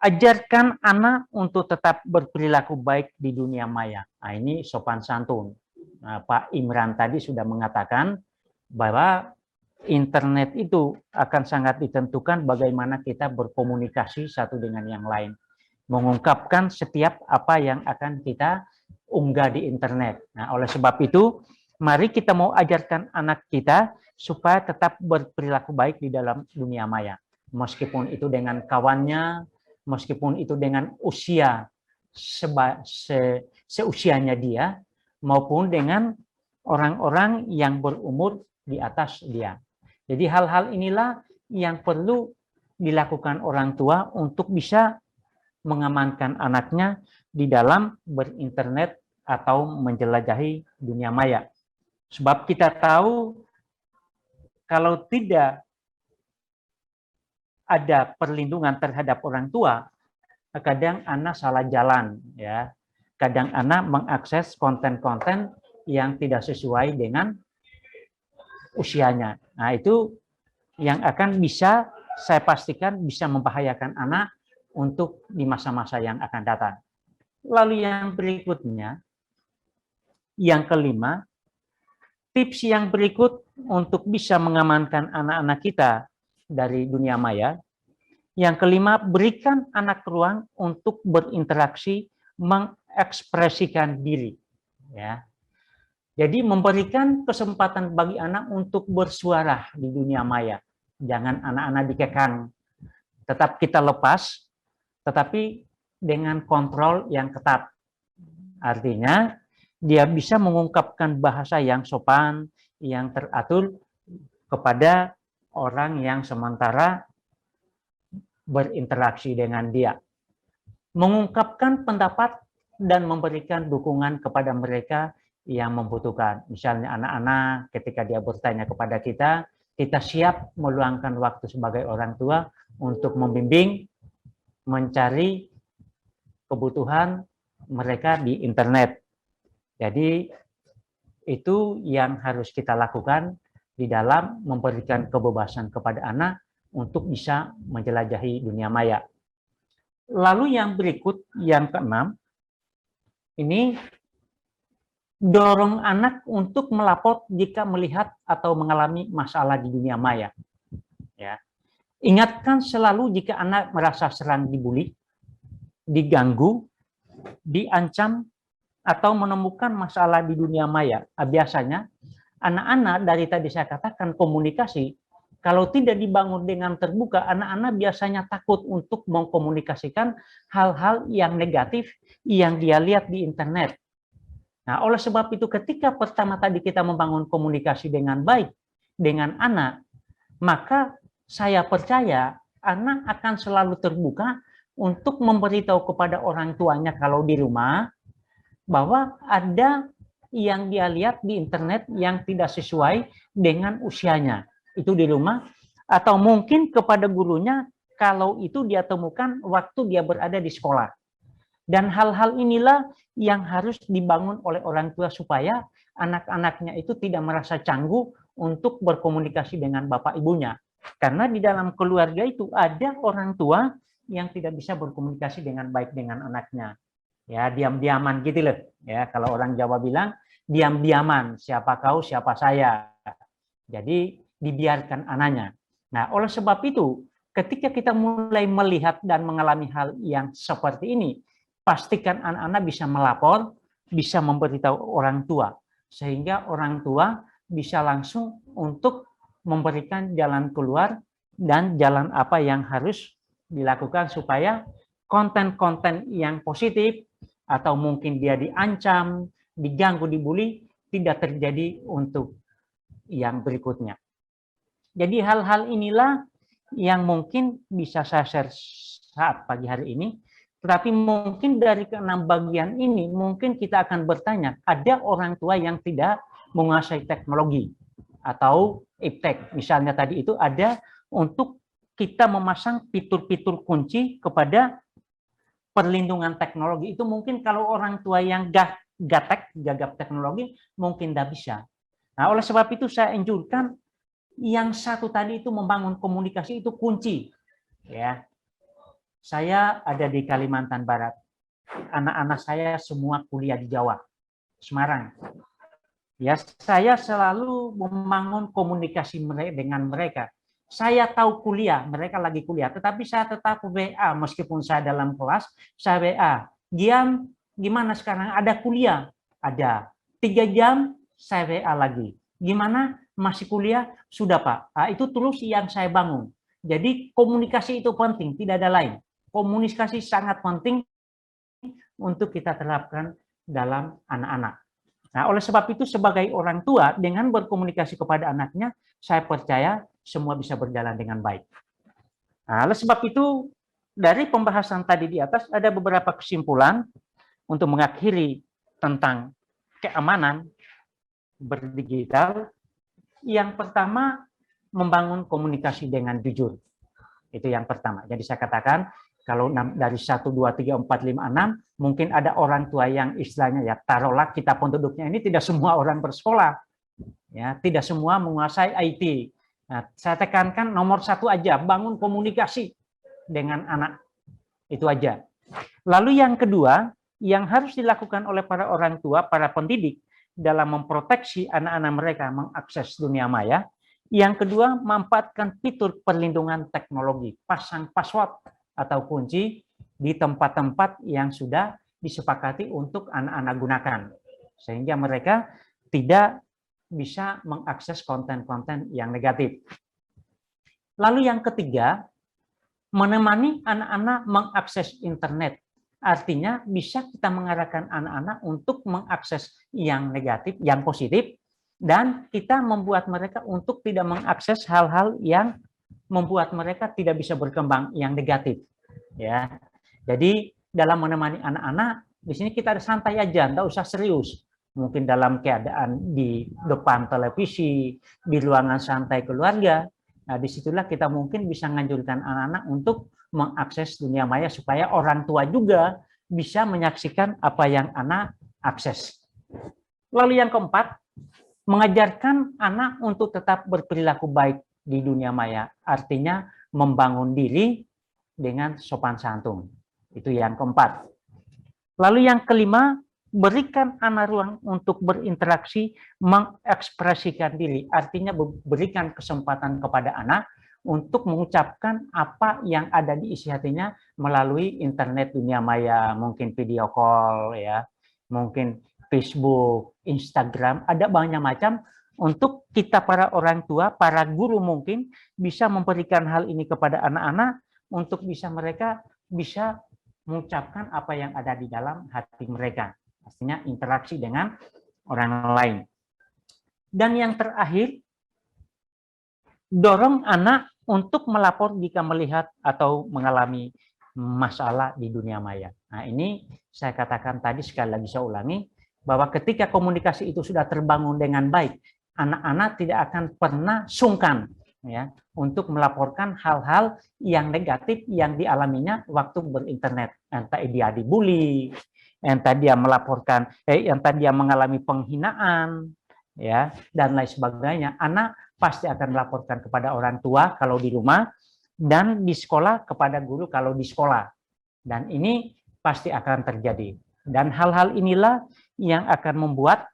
ajarkan anak untuk tetap berperilaku baik di dunia maya. Nah, ini sopan santun. Nah, Pak Imran tadi sudah mengatakan bahwa internet itu akan sangat ditentukan bagaimana kita berkomunikasi satu dengan yang lain. Mengungkapkan setiap apa yang akan kita unggah di internet. Nah, oleh sebab itu, mari kita mau ajarkan anak kita supaya tetap berperilaku baik di dalam dunia maya. Meskipun itu dengan kawannya, meskipun itu dengan usia seusianya dia, maupun dengan orang-orang yang berumur di atas dia. Jadi hal-hal inilah yang perlu dilakukan orang tua untuk bisa mengamankan anaknya di dalam berinternet atau menjelajahi dunia maya. Sebab kita tahu kalau tidak ada perlindungan terhadap orang tua, kadang anak salah jalan, ya. Kadang anak mengakses konten-konten yang tidak sesuai dengan usianya. Nah, itu yang akan bisa saya pastikan bisa membahayakan anak untuk di masa-masa yang akan datang. Lalu yang berikutnya, yang kelima, tips yang berikut untuk bisa mengamankan anak-anak kita dari dunia maya. Yang kelima, berikan anak ruang untuk berinteraksi, mengekspresikan diri. Ya. Jadi memberikan kesempatan bagi anak untuk bersuara di dunia maya. Jangan anak-anak dikekang. Tetap kita lepas, tetapi dengan kontrol yang ketat. Artinya, dia bisa mengungkapkan bahasa yang sopan, yang teratur kepada orang yang sementara berinteraksi dengan dia. Mengungkapkan pendapat dan memberikan dukungan kepada mereka yang membutuhkan. Misalnya anak-anak ketika dia bertanya kepada kita siap meluangkan waktu sebagai orang tua untuk membimbing, mencari kebutuhan mereka di internet. Jadi itu yang harus kita lakukan di dalam memberikan kebebasan kepada anak untuk bisa menjelajahi dunia maya. Lalu yang berikut, yang keenam, ini dorong anak untuk melapor jika melihat atau mengalami masalah di dunia maya. Ya. Ingatkan selalu jika anak merasa serang dibuli, diganggu, diancam, atau menemukan masalah di dunia maya. Biasanya anak-anak dari tadi saya katakan komunikasi, kalau tidak dibangun dengan terbuka, anak-anak biasanya takut untuk mengkomunikasikan hal-hal yang negatif yang dia lihat di internet. Nah, oleh sebab itu ketika pertama tadi kita membangun komunikasi dengan baik dengan anak, maka saya percaya anak akan selalu terbuka untuk memberitahu kepada orang tuanya kalau di rumah bahwa ada yang dia lihat di internet yang tidak sesuai dengan usianya. Itu di rumah, atau mungkin kepada gurunya kalau itu dia temukan waktu dia berada di sekolah. Dan hal-hal inilah yang harus dibangun oleh orang tua supaya anak-anaknya itu tidak merasa canggung untuk berkomunikasi dengan bapak ibunya. Karena di dalam keluarga itu ada orang tua yang tidak bisa berkomunikasi dengan baik dengan anaknya. Ya, diam-diaman gitu loh. Ya, kalau orang Jawa bilang diam-diaman, siapa kau, siapa saya. Jadi dibiarkan anaknya. Nah, oleh sebab itu, ketika kita mulai melihat dan mengalami hal yang seperti ini, pastikan anak-anak bisa melapor, bisa memberitahu orang tua, sehingga orang tua bisa langsung untuk memberikan jalan keluar dan jalan apa yang harus dilakukan supaya konten-konten yang positif atau mungkin dia diancam, diganggu, dibully, tidak terjadi untuk yang berikutnya. Jadi hal-hal inilah yang mungkin bisa saya share saat pagi hari ini. Tetapi mungkin dari keenam bagian ini, mungkin kita akan bertanya, ada orang tua yang tidak menguasai teknologi atau iptek. Misalnya tadi itu ada untuk kita memasang fitur-fitur kunci kepada perlindungan teknologi. Itu mungkin kalau orang tua yang gagap teknologi, mungkin tidak bisa. Nah, oleh sebab itu saya anjurkan yang satu tadi itu membangun komunikasi itu kunci. Ya, saya ada di Kalimantan Barat. Anak-anak saya semua kuliah di Jawa, Semarang. Ya, saya selalu membangun komunikasi dengan mereka. Saya tahu kuliah, mereka lagi kuliah, tetapi saya tetap WA meskipun saya dalam kelas, saya WA. Diam, gimana sekarang? Ada kuliah? Ada. 3 jam saya WA lagi. Gimana? Masih kuliah? Sudah, Pak. Nah, itu terus yang saya bangun. Jadi komunikasi itu penting, tidak ada lain. Komunikasi sangat penting untuk kita terapkan dalam anak-anak. Nah, oleh sebab itu sebagai orang tua dengan berkomunikasi kepada anaknya, saya percaya semua bisa berjalan dengan baik. Nah, oleh sebab itu dari pembahasan tadi di atas ada beberapa kesimpulan untuk mengakhiri tentang keamanan berdigital. Yang pertama, membangun komunikasi dengan jujur. Itu yang pertama. Jadi saya katakan kalau dari 1, 2, 3, 4, 5, 6, mungkin ada orang tua yang istilahnya ya taruhlah kita penduduknya ini tidak semua orang bersekolah, ya tidak semua menguasai IT. Nah, saya tekankan nomor 1 aja, bangun komunikasi dengan anak, itu aja. Lalu yang kedua, yang harus dilakukan oleh para orang tua, para pendidik dalam memproteksi anak-anak mereka mengakses dunia maya. Yang kedua, memanfaatkan fitur perlindungan teknologi, pasang password atau kunci di tempat-tempat yang sudah disepakati untuk anak-anak gunakan, sehingga mereka tidak bisa mengakses konten-konten yang negatif. Lalu yang ketiga, menemani anak-anak mengakses internet. Artinya bisa kita mengarahkan anak-anak untuk mengakses yang negatif, yang positif, dan kita membuat mereka untuk tidak mengakses hal-hal yang membuat mereka tidak bisa berkembang yang negatif. Ya, jadi dalam menemani anak-anak di sini kita ada santai aja, nggak usah serius. Mungkin dalam keadaan di depan televisi, di ruangan santai keluarga. Nah, disitulah kita mungkin bisa menganjurkan anak-anak untuk mengakses dunia maya supaya orang tua juga bisa menyaksikan apa yang anak akses. Lalu yang keempat, mengajarkan anak untuk tetap berperilaku baik di dunia maya. Artinya membangun diri dengan sopan santun. Itu yang keempat. Lalu yang kelima, berikan anak ruang untuk berinteraksi, mengekspresikan diri. Artinya berikan kesempatan kepada anak untuk mengucapkan apa yang ada di isi hatinya melalui internet dunia maya, mungkin video call ya. mungkin Facebook, Instagram, ada banyak macam untuk kita para orang tua, para guru mungkin bisa memberikan hal ini kepada anak-anak untuk bisa mereka bisa mengucapkan apa yang ada di dalam hati mereka. Pastinya interaksi dengan orang lain. Dan yang terakhir, dorong anak untuk melapor jika melihat atau mengalami masalah di dunia maya. Nah, ini saya katakan tadi, sekali lagi saya ulangi, bahwa ketika komunikasi itu sudah terbangun dengan baik, anak-anak tidak akan pernah sungkan ya untuk melaporkan hal-hal yang negatif yang dialaminya waktu berinternet. Entah dia dibully, entah dia melaporkan, entah dia mengalami penghinaan, ya, dan lain sebagainya. Anak pasti akan melaporkan kepada orang tua kalau di rumah, dan di sekolah kepada guru kalau di sekolah. Dan ini pasti akan terjadi. Dan hal-hal inilah yang akan membuat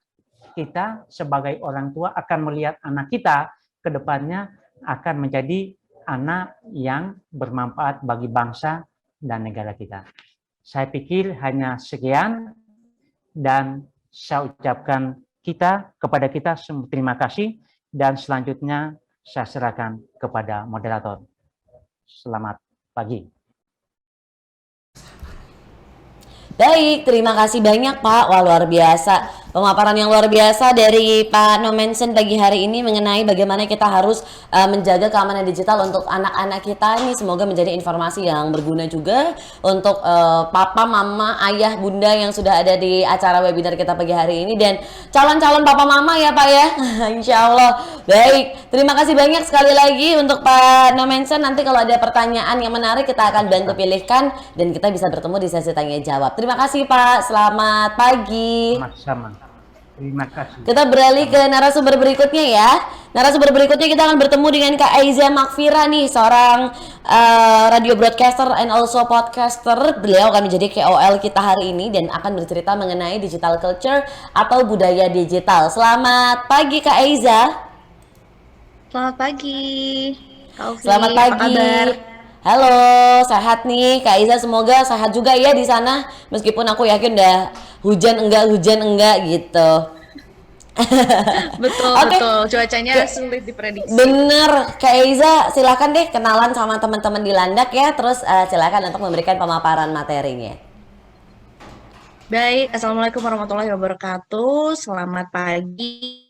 kita sebagai orang tua akan melihat anak kita ke depannya akan menjadi anak yang bermanfaat bagi bangsa dan negara kita. Saya pikir hanya sekian, dan saya ucapkan kepada kita terima kasih, dan selanjutnya saya serahkan kepada moderator. Selamat pagi. Baik, terima kasih banyak Pak. Wah, luar biasa. Pemaparan yang luar biasa dari Pak Nomensen pagi hari ini mengenai bagaimana kita harus menjaga keamanan digital untuk anak-anak kita ini. Semoga menjadi informasi yang berguna juga untuk papa, mama, ayah, bunda yang sudah ada di acara webinar kita pagi hari ini, dan calon-calon papa mama ya Pak ya. Insya Allah. Baik, terima kasih banyak sekali lagi untuk Pak Nomensen. Nanti kalau ada pertanyaan yang menarik kita akan bantu pilihkan dan kita bisa bertemu di sesi tanya jawab. Terima kasih Pak, selamat pagi. Sama-sama. Terima kasih. Kita beralih ke narasumber berikutnya ya. Narasumber berikutnya kita akan bertemu dengan Kak Aiza Makfira nih, seorang radio broadcaster and also podcaster. Beliau akan menjadi KOL kita hari ini dan akan bercerita mengenai digital culture atau budaya digital. Selamat pagi Kak Aiza. Selamat pagi. Kak Ovi, Selamat apa pagi. kabar? Halo, sehat nih Kak Aiza, semoga sehat juga ya di sana. Meskipun aku yakin udah hujan enggak gitu. Betul, Oke. betul. Cuacanya sulit diprediksi. Bener, Kak Aiza silakan deh kenalan sama teman-teman di Landak ya. Terus silakan untuk memberikan pemaparan materinya. Baik, Assalamualaikum warahmatullahi wabarakatuh. Selamat pagi.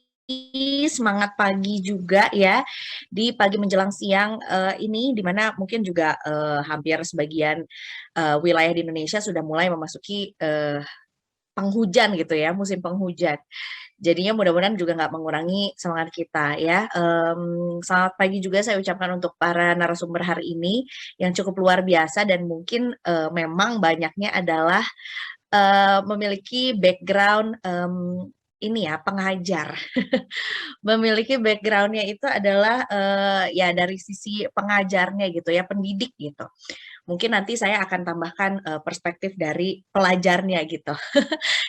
Semangat pagi juga ya di pagi menjelang siang ini, dimana mungkin juga hampir sebagian wilayah di Indonesia sudah mulai memasuki penghujan gitu ya, musim penghujan. Jadinya mudah-mudahan juga nggak mengurangi semangat kita ya. Selamat pagi juga saya ucapkan untuk para narasumber hari ini yang cukup luar biasa, dan mungkin memang banyaknya adalah memiliki background ini ya, pengajar. Memiliki background-nya itu adalah ya dari sisi pengajarnya gitu ya, pendidik gitu. Mungkin nanti saya akan tambahkan perspektif dari pelajarnya gitu.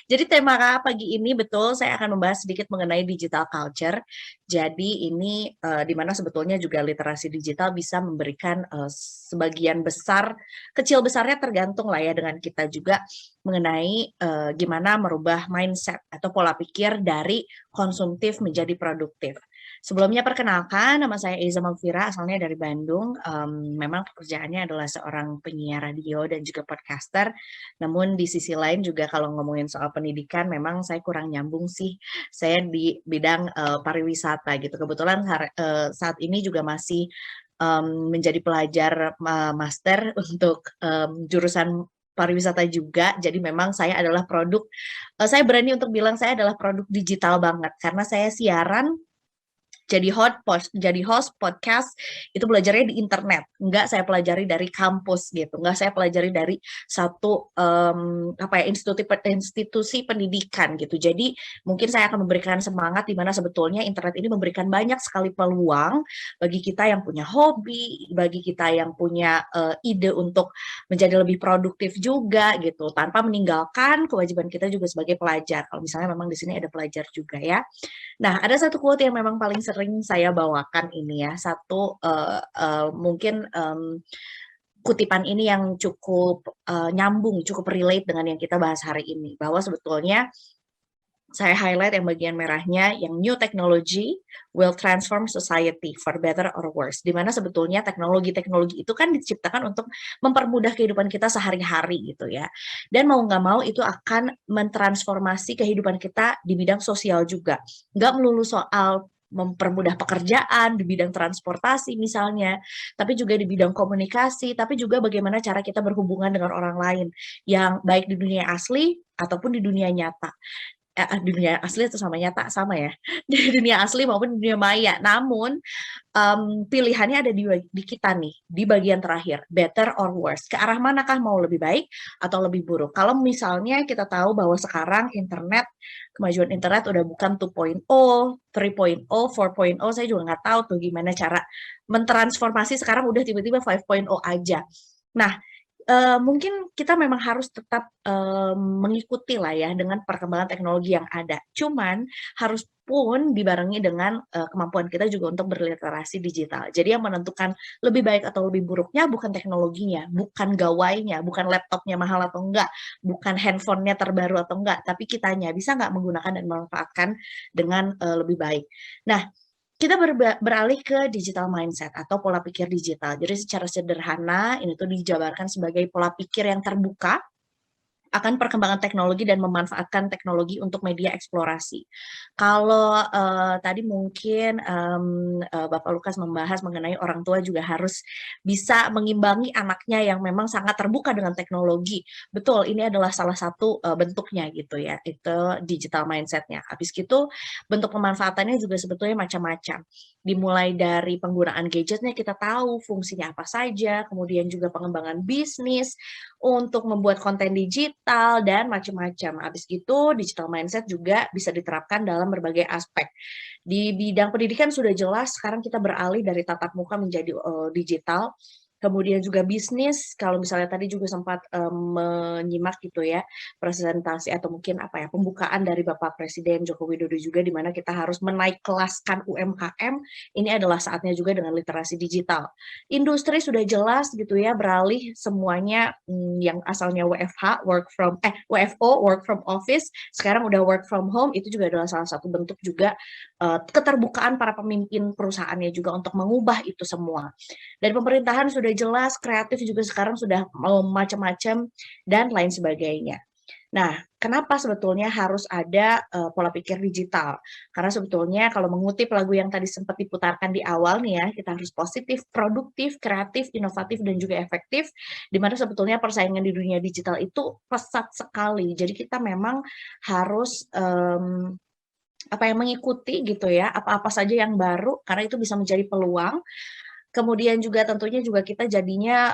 Jadi tema pagi ini betul saya akan membahas sedikit mengenai digital culture. Jadi ini di mana sebetulnya juga literasi digital bisa memberikan sebagian besar, kecil besarnya tergantung lah ya dengan kita juga mengenai gimana merubah mindset atau pola pikir dari konsumtif menjadi produktif. Sebelumnya perkenalkan, nama saya Aiza Makfira, asalnya dari Bandung. Memang pekerjaannya adalah seorang penyiar radio dan juga podcaster. Namun di sisi lain juga kalau ngomongin soal pendidikan, memang saya kurang nyambung sih. Saya di bidang pariwisata gitu. Kebetulan saat ini juga masih menjadi pelajar master untuk jurusan pariwisata juga. Jadi memang saya adalah produk, saya berani untuk bilang saya adalah produk digital banget, karena saya siaran, jadi host podcast itu belajarnya di internet, nggak saya pelajari dari kampus gitu, nggak saya pelajari dari satu institusi pendidikan gitu. Jadi mungkin saya akan memberikan semangat di mana sebetulnya internet ini memberikan banyak sekali peluang bagi kita yang punya hobi, bagi kita yang punya ide untuk menjadi lebih produktif juga gitu, tanpa meninggalkan kewajiban kita juga sebagai pelajar. Kalau misalnya memang di sini ada pelajar juga ya. Nah, ada satu quote yang memang paling sering saya bawakan ini ya. Satu mungkin kutipan ini yang cukup nyambung, cukup relate dengan yang kita bahas hari ini, bahwa sebetulnya saya highlight yang bagian merahnya, yang new technology will transform society for better or worse. Di mana sebetulnya teknologi-teknologi itu kan diciptakan untuk mempermudah kehidupan kita sehari-hari gitu ya. Dan mau nggak mau itu akan mentransformasi kehidupan kita di bidang sosial juga. Nggak melulu soal mempermudah pekerjaan di bidang transportasi misalnya, tapi juga di bidang komunikasi, tapi juga bagaimana cara kita berhubungan dengan orang lain, yang baik di dunia asli ataupun di dunia nyata. Di dunia asli atau sama nyata? Sama ya. Di dunia asli maupun di dunia maya. Namun, pilihannya ada di kita nih, di bagian terakhir, better or worse. Ke arah manakah mau lebih baik atau lebih buruk? Kalau misalnya kita tahu bahwa sekarang kemajuan internet udah bukan 2.0, 3.0, 4.0, saya juga nggak tahu tuh gimana cara mentransformasi sekarang udah tiba-tiba 5.0 aja. Nah, mungkin kita memang harus tetap mengikuti lah ya dengan perkembangan teknologi yang ada. Cuman harus pun dibarengi dengan kemampuan kita juga untuk berliterasi digital. Jadi yang menentukan lebih baik atau lebih buruknya bukan teknologinya, bukan gawainya, bukan laptopnya mahal atau enggak, bukan handphonenya terbaru atau enggak, tapi kitanya bisa nggak menggunakan dan memanfaatkan dengan lebih baik. Nah, kita beralih ke digital mindset atau pola pikir digital. Jadi secara sederhana ini tuh dijabarkan sebagai pola pikir yang terbuka akan perkembangan teknologi dan memanfaatkan teknologi untuk media eksplorasi. Kalau tadi mungkin Bapak Lukas membahas mengenai orang tua juga harus bisa mengimbangi anaknya yang memang sangat terbuka dengan teknologi. Betul, ini adalah salah satu bentuknya gitu ya, itu digital mindset-nya. Habis gitu, bentuk pemanfaatannya juga sebetulnya macam-macam. Dimulai dari penggunaan gadgetnya kita tahu fungsinya apa saja, kemudian juga pengembangan bisnis, untuk membuat konten digital dan macam-macam. Habis itu digital mindset juga bisa diterapkan dalam berbagai aspek. Di bidang pendidikan sudah jelas, sekarang kita beralih dari tatap muka menjadi digital. Kemudian juga bisnis, kalau misalnya tadi juga sempat menyimak gitu ya, presentasi atau mungkin pembukaan dari Bapak Presiden Joko Widodo juga, di mana kita harus menaik kelaskan UMKM, ini adalah saatnya juga dengan literasi digital. Industri sudah jelas gitu ya, beralih semuanya yang asalnya WFH, WFO, work from office, sekarang udah work from home, itu juga adalah salah satu bentuk juga keterbukaan para pemimpin perusahaannya juga untuk mengubah itu semua. Dari pemerintahan sudah jelas, kreatif juga sekarang sudah macam-macam dan lain sebagainya. Nah, kenapa sebetulnya harus ada pola pikir digital? Karena sebetulnya kalau mengutip lagu yang tadi sempat diputarkan di awal nih ya, kita harus positif, produktif, kreatif, inovatif, dan juga efektif, di mana sebetulnya persaingan di dunia digital itu pesat sekali. Jadi kita memang harus mengikuti gitu ya, apa-apa saja yang baru, karena itu bisa menjadi peluang. Kemudian juga tentunya juga kita jadinya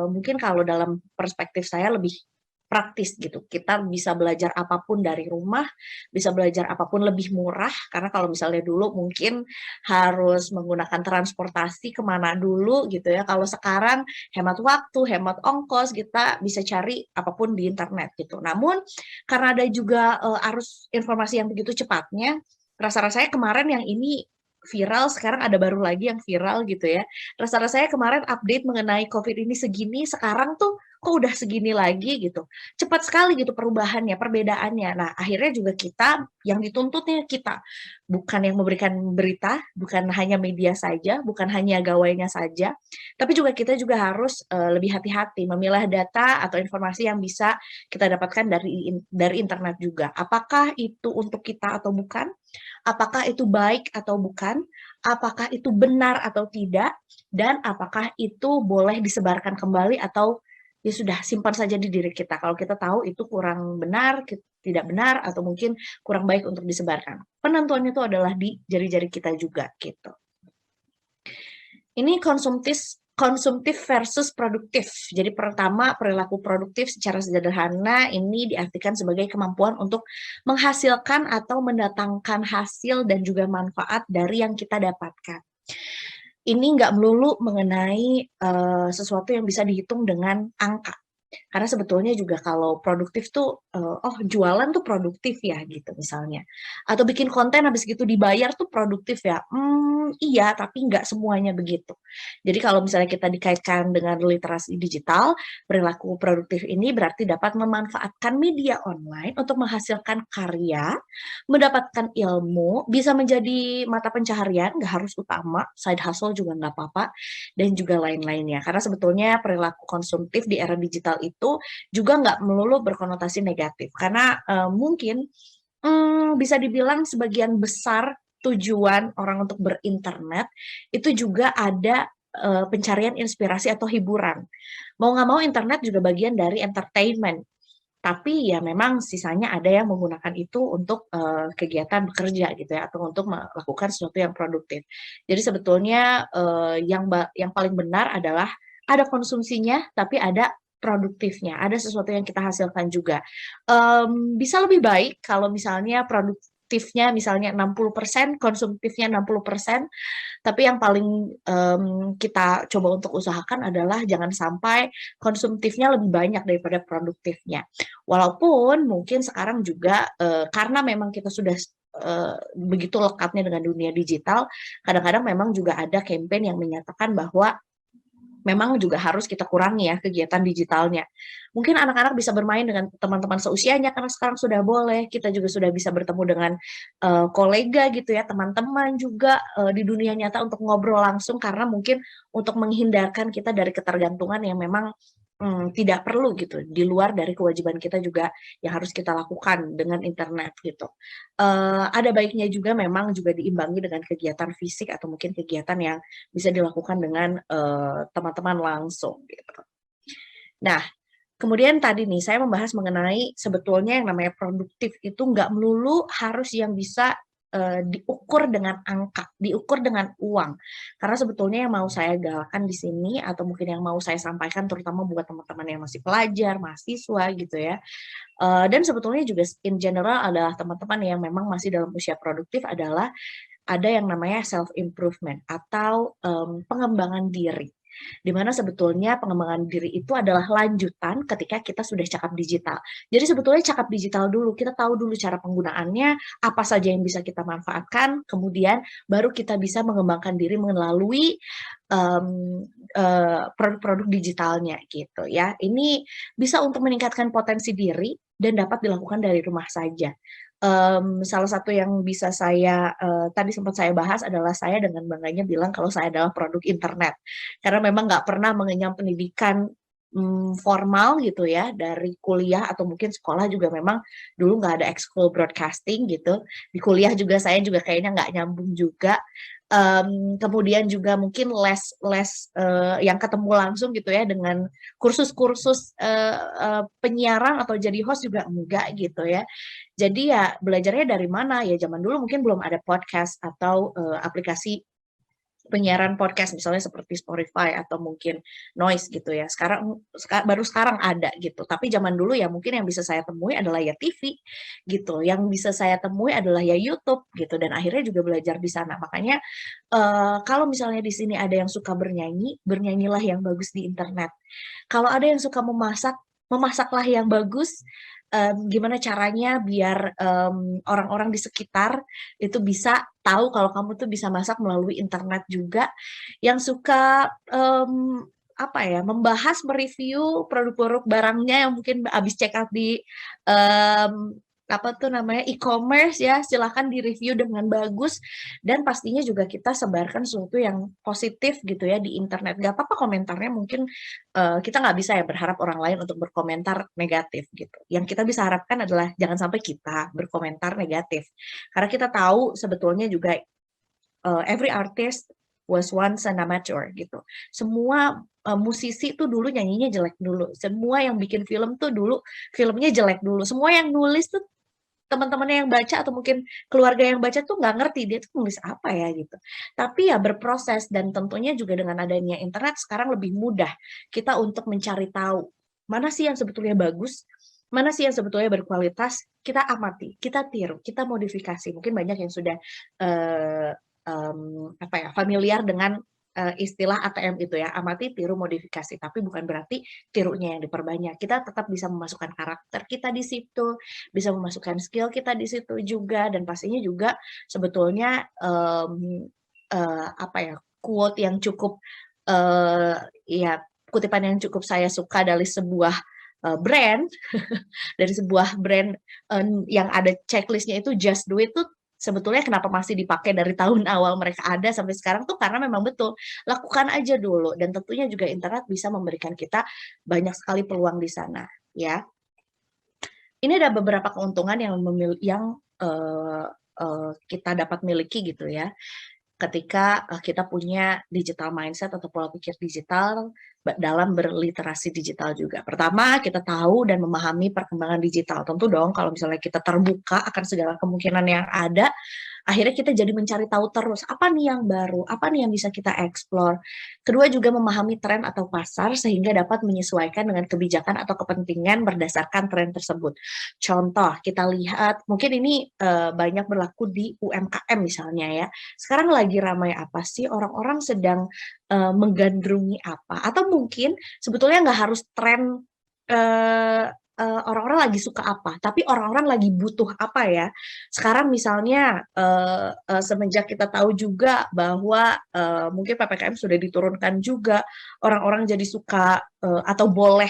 mungkin kalau dalam perspektif saya lebih praktis gitu. Kita bisa belajar apapun dari rumah, bisa belajar apapun lebih murah, karena kalau misalnya dulu mungkin harus menggunakan transportasi kemana dulu gitu ya. Kalau sekarang hemat waktu, hemat ongkos, kita bisa cari apapun di internet gitu. Namun karena ada juga arus informasi yang begitu cepatnya, rasa-rasanya kemarin yang ini viral, sekarang ada baru lagi yang viral gitu ya. Rasa-rasanya kemarin update mengenai COVID ini segini, sekarang tuh kok udah segini lagi gitu. Cepat sekali gitu perubahannya, perbedaannya. Nah, akhirnya juga kita, yang dituntutnya kita, bukan yang memberikan berita, bukan hanya media saja, bukan hanya gawainya saja, tapi juga kita juga harus lebih hati-hati memilah data atau informasi yang bisa kita dapatkan dari internet juga. Apakah itu untuk kita atau bukan? Apakah itu baik atau bukan, apakah itu benar atau tidak, dan apakah itu boleh disebarkan kembali atau ya sudah simpan saja di diri kita. Kalau kita tahu itu kurang benar, tidak benar, atau mungkin kurang baik untuk disebarkan. Penentuannya itu adalah di jari-jari kita juga gitu. Ini konsumtif versus produktif. Jadi pertama, perilaku produktif secara sederhana ini diartikan sebagai kemampuan untuk menghasilkan atau mendatangkan hasil dan juga manfaat dari yang kita dapatkan. Ini nggak melulu mengenai sesuatu yang bisa dihitung dengan angka. Karena sebetulnya juga kalau produktif tuh, oh jualan tuh produktif ya gitu misalnya. Atau bikin konten habis gitu dibayar tuh produktif ya, iya tapi nggak semuanya begitu. Jadi kalau misalnya kita dikaitkan dengan literasi digital, perilaku produktif ini berarti dapat memanfaatkan media online untuk menghasilkan karya, mendapatkan ilmu, bisa menjadi mata pencaharian, nggak harus utama, side hustle juga nggak apa-apa, dan juga lain-lainnya. Karena sebetulnya perilaku konsumtif di era digital itu juga nggak melulu berkonotasi negatif. Karena mungkin bisa dibilang sebagian besar tujuan orang untuk berinternet itu juga ada pencarian inspirasi atau hiburan. Mau nggak mau internet juga bagian dari entertainment. Tapi ya memang sisanya ada yang menggunakan itu untuk kegiatan bekerja gitu ya, atau untuk melakukan sesuatu yang produktif. Jadi sebetulnya yang paling benar adalah ada konsumsinya, tapi ada produktifnya, ada sesuatu yang kita hasilkan juga. Bisa lebih baik kalau misalnya produktifnya misalnya 60%, konsumtifnya 60%, tapi yang paling kita coba untuk usahakan adalah jangan sampai konsumtifnya lebih banyak daripada produktifnya. Walaupun mungkin sekarang juga karena memang kita sudah begitu lekatnya dengan dunia digital, kadang-kadang memang juga ada campaign yang menyatakan bahwa memang juga harus kita kurangi ya kegiatan digitalnya. Mungkin anak-anak bisa bermain dengan teman-teman seusianya karena sekarang sudah boleh. Kita juga sudah bisa bertemu dengan kolega gitu ya, teman-teman juga di dunia nyata untuk ngobrol langsung karena mungkin untuk menghindarkan kita dari ketergantungan yang memang tidak perlu gitu, di luar dari kewajiban kita juga yang harus kita lakukan dengan internet gitu. Ada baiknya juga memang juga diimbangi dengan kegiatan fisik atau mungkin kegiatan yang bisa dilakukan dengan teman-teman langsung gitu. Nah, kemudian tadi nih saya membahas mengenai sebetulnya yang namanya produktif itu nggak melulu harus yang bisa diukur dengan angka, diukur dengan uang. Karena sebetulnya yang mau saya galakkan di sini atau mungkin yang mau saya sampaikan terutama buat teman-teman yang masih pelajar, mahasiswa gitu ya. Dan sebetulnya juga in general adalah teman-teman yang memang masih dalam usia produktif adalah ada yang namanya self improvement atau pengembangan diri. Di mana sebetulnya pengembangan diri itu adalah lanjutan ketika kita sudah cakap digital. Jadi sebetulnya cakap digital dulu, kita tahu dulu cara penggunaannya, apa saja yang bisa kita manfaatkan, kemudian baru kita bisa mengembangkan diri melalui produk-produk digitalnya gitu ya. Ini bisa untuk meningkatkan potensi diri dan dapat dilakukan dari rumah saja. Salah satu yang bisa saya tadi sempat saya bahas adalah saya dengan bangganya bilang kalau saya adalah produk internet. Karena memang nggak pernah mengenyam pendidikan formal gitu ya, dari kuliah atau mungkin sekolah juga memang dulu nggak ada ekskul broadcasting gitu. Di kuliah juga saya juga kayaknya nggak nyambung juga. Kemudian juga mungkin les yang ketemu langsung gitu ya dengan kursus-kursus penyiaran atau jadi host juga enggak gitu ya. Jadi ya belajarnya dari mana? Ya zaman dulu mungkin belum ada podcast atau aplikasi penyiaran podcast misalnya seperti Spotify atau mungkin Noise gitu ya. Baru sekarang ada gitu. Tapi zaman dulu ya mungkin yang bisa saya temui adalah ya TV gitu. Yang bisa saya temui adalah ya YouTube gitu dan akhirnya juga belajar di sana. Makanya kalau misalnya di sini ada yang suka bernyanyi, bernyanyilah yang bagus di internet. Kalau ada yang suka memasak, memasaklah yang bagus. Gimana caranya biar orang-orang di sekitar itu bisa tahu kalau kamu tuh bisa masak melalui internet juga. Yang suka apa ya, membahas, mereview produk-produk barangnya yang mungkin habis check out di apa tuh namanya e-commerce ya, silahkan di-review dengan bagus dan pastinya juga kita sebarkan sesuatu yang positif gitu ya di internet. Gak apa-apa komentarnya mungkin kita nggak bisa ya berharap orang lain untuk berkomentar negatif gitu. Yang kita bisa harapkan adalah jangan sampai kita berkomentar negatif. Karena kita tahu sebetulnya juga every artist was once an amateur gitu. Semua musisi tuh dulu nyanyinya jelek dulu. Semua yang bikin film tuh dulu filmnya jelek dulu. Semua yang nulis tuh teman-temannya yang baca atau mungkin keluarga yang baca tuh nggak ngerti dia tuh nulis apa ya gitu. Tapi ya berproses dan tentunya juga dengan adanya internet sekarang lebih mudah kita untuk mencari tahu mana sih yang sebetulnya bagus, mana sih yang sebetulnya berkualitas, kita amati, kita tiru, kita modifikasi. Mungkin banyak yang sudah apa ya familiar dengan istilah ATM itu ya, amati, tiru, modifikasi. Tapi bukan berarti tirunya yang diperbanyak. Kita tetap bisa memasukkan karakter kita di situ, bisa memasukkan skill kita di situ juga, dan pastinya juga sebetulnya apa ya, quote yang cukup ya kutipan yang cukup saya suka dari sebuah brand dari sebuah brand yang ada checklistnya itu just do it tuh sebetulnya kenapa masih dipakai dari tahun awal mereka ada sampai sekarang tuh karena memang betul lakukan aja dulu, dan tentunya juga internet bisa memberikan kita banyak sekali peluang di sana ya. Ini ada beberapa keuntungan yang kita dapat miliki gitu ya ketika kita punya digital mindset atau pola pikir digital dalam berliterasi digital juga. Pertama, kita tahu dan memahami perkembangan digital. Tentu dong kalau misalnya kita terbuka akan segala kemungkinan yang ada, akhirnya kita jadi mencari tahu terus, apa nih yang baru, apa nih yang bisa kita explore. Kedua juga memahami tren atau pasar sehingga dapat menyesuaikan dengan kebijakan atau kepentingan berdasarkan tren tersebut. Contoh, kita lihat, mungkin ini banyak berlaku di UMKM misalnya ya. Sekarang lagi ramai apa sih? Orang-orang sedang menggandrungi apa? Atau mungkin sebetulnya nggak harus tren orang-orang lagi suka apa, tapi orang-orang lagi butuh apa ya. Sekarang misalnya semenjak kita tahu juga bahwa mungkin PPKM sudah diturunkan juga, orang-orang jadi suka atau boleh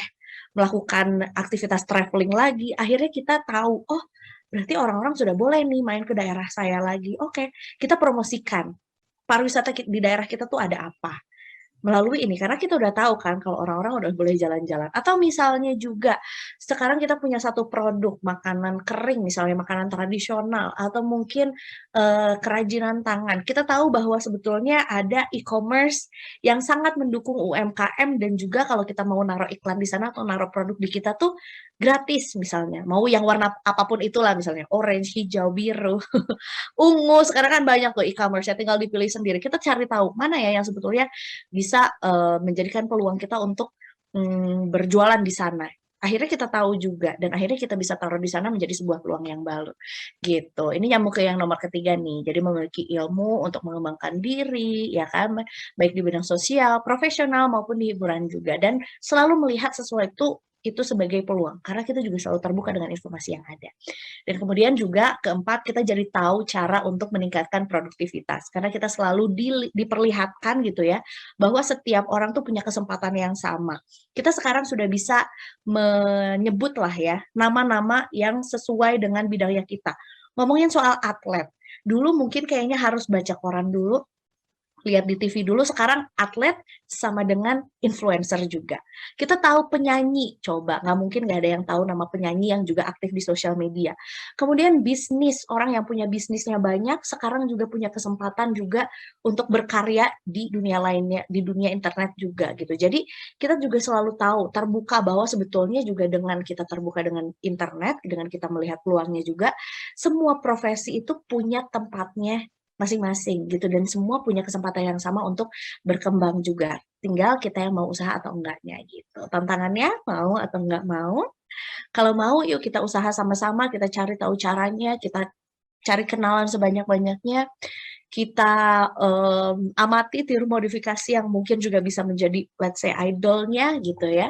melakukan aktivitas traveling lagi, akhirnya kita tahu, oh berarti orang-orang sudah boleh nih main ke daerah saya lagi. Oke, kita promosikan pariwisata di daerah kita tuh ada apa melalui ini, karena kita udah tahu kan kalau orang-orang udah boleh jalan-jalan. Atau misalnya juga sekarang kita punya satu produk makanan kering, misalnya makanan tradisional atau mungkin kerajinan tangan. Kita tahu bahwa sebetulnya ada e-commerce yang sangat mendukung UMKM, dan juga kalau kita mau naruh iklan di sana atau naruh produk di kita tuh gratis misalnya. Mau yang warna apapun itulah, misalnya orange, hijau, biru, ungu. Sekarang kan banyak tuh e-commerce ya, tinggal dipilih sendiri. Kita cari tahu mana ya yang sebetulnya bisa menjadikan peluang kita untuk berjualan di sana. Akhirnya kita tahu juga, dan akhirnya kita bisa taruh di sana menjadi sebuah peluang yang baru. Gitu. Ini nyambung ke yang nomor ketiga nih. Jadi memiliki ilmu untuk mengembangkan diri, ya kan, baik di bidang sosial, profesional maupun di hiburan juga, dan selalu melihat sesuatu itu sebagai peluang, karena kita juga selalu terbuka dengan informasi yang ada. Dan kemudian juga keempat, kita jadi tahu cara untuk meningkatkan produktivitas, karena kita selalu diperlihatkan gitu ya, bahwa setiap orang tuh punya kesempatan yang sama. Kita sekarang sudah bisa menyebut lah ya, nama-nama yang sesuai dengan bidangnya kita. Ngomongin soal atlet, dulu mungkin kayaknya harus baca koran dulu, lihat di TV dulu, sekarang atlet sama dengan influencer juga. Kita tahu penyanyi, coba nggak mungkin nggak ada yang tahu nama penyanyi yang juga aktif di sosial media. Kemudian bisnis, orang yang punya bisnisnya banyak, sekarang juga punya kesempatan juga untuk berkarya di dunia lainnya, di dunia internet juga gitu. Jadi kita juga selalu tahu, terbuka bahwa sebetulnya juga dengan kita terbuka dengan internet, dengan kita melihat peluangnya juga, semua profesi itu punya tempatnya masing-masing gitu, dan semua punya kesempatan yang sama untuk berkembang juga. Tinggal kita yang mau usaha atau enggaknya gitu. Tantangannya mau atau enggak mau. Kalau mau yuk kita usaha sama-sama, kita cari tahu caranya, kita cari kenalan sebanyak-banyaknya, kita amati, tiru modifikasi yang mungkin juga bisa menjadi let's say idolnya gitu ya.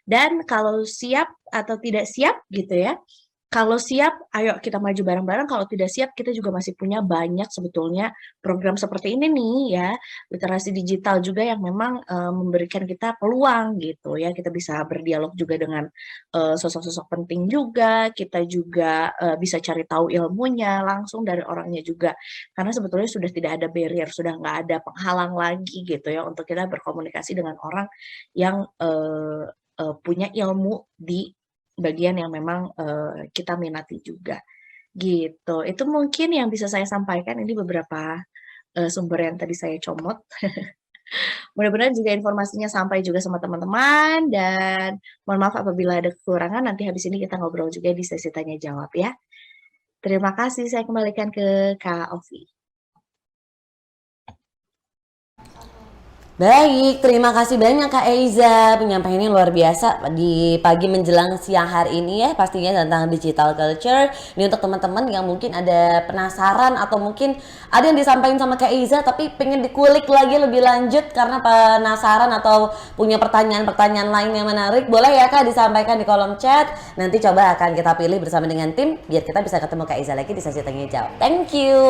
Dan kalau siap atau tidak siap gitu ya, kalau siap, ayo kita maju bareng-bareng. Kalau tidak siap, kita juga masih punya banyak sebetulnya program seperti ini nih ya, literasi digital juga yang memang memberikan kita peluang gitu ya. Kita bisa berdialog juga dengan sosok-sosok penting juga. Kita juga bisa cari tahu ilmunya langsung dari orangnya juga. Karena sebetulnya sudah tidak ada barrier, sudah nggak ada penghalang lagi gitu ya untuk kita berkomunikasi dengan orang yang punya ilmu di bagian yang memang kita minati juga gitu. Itu mungkin yang bisa saya sampaikan. Ini beberapa sumber yang tadi saya comot. Mudah-mudahan juga informasinya sampai juga sama teman-teman, dan mohon maaf apabila ada kekurangan. Nanti habis ini kita ngobrol juga di sesi tanya jawab ya. Terima kasih, saya kembalikan ke Kak Ovi. Baik, terima kasih banyak Kak Eiza. Penyampaiannya luar biasa di pagi menjelang siang hari ini ya, pastinya tentang digital culture. Ini untuk teman-teman yang mungkin ada penasaran atau mungkin ada yang disampaikan sama Kak Eiza tapi pengen dikulik lagi lebih lanjut karena penasaran atau punya pertanyaan-pertanyaan lain yang menarik, boleh ya Kak disampaikan di kolom chat. Nanti coba akan kita pilih bersama dengan tim biar kita bisa ketemu Kak Eiza lagi di sesi tanya jawab. Thank you.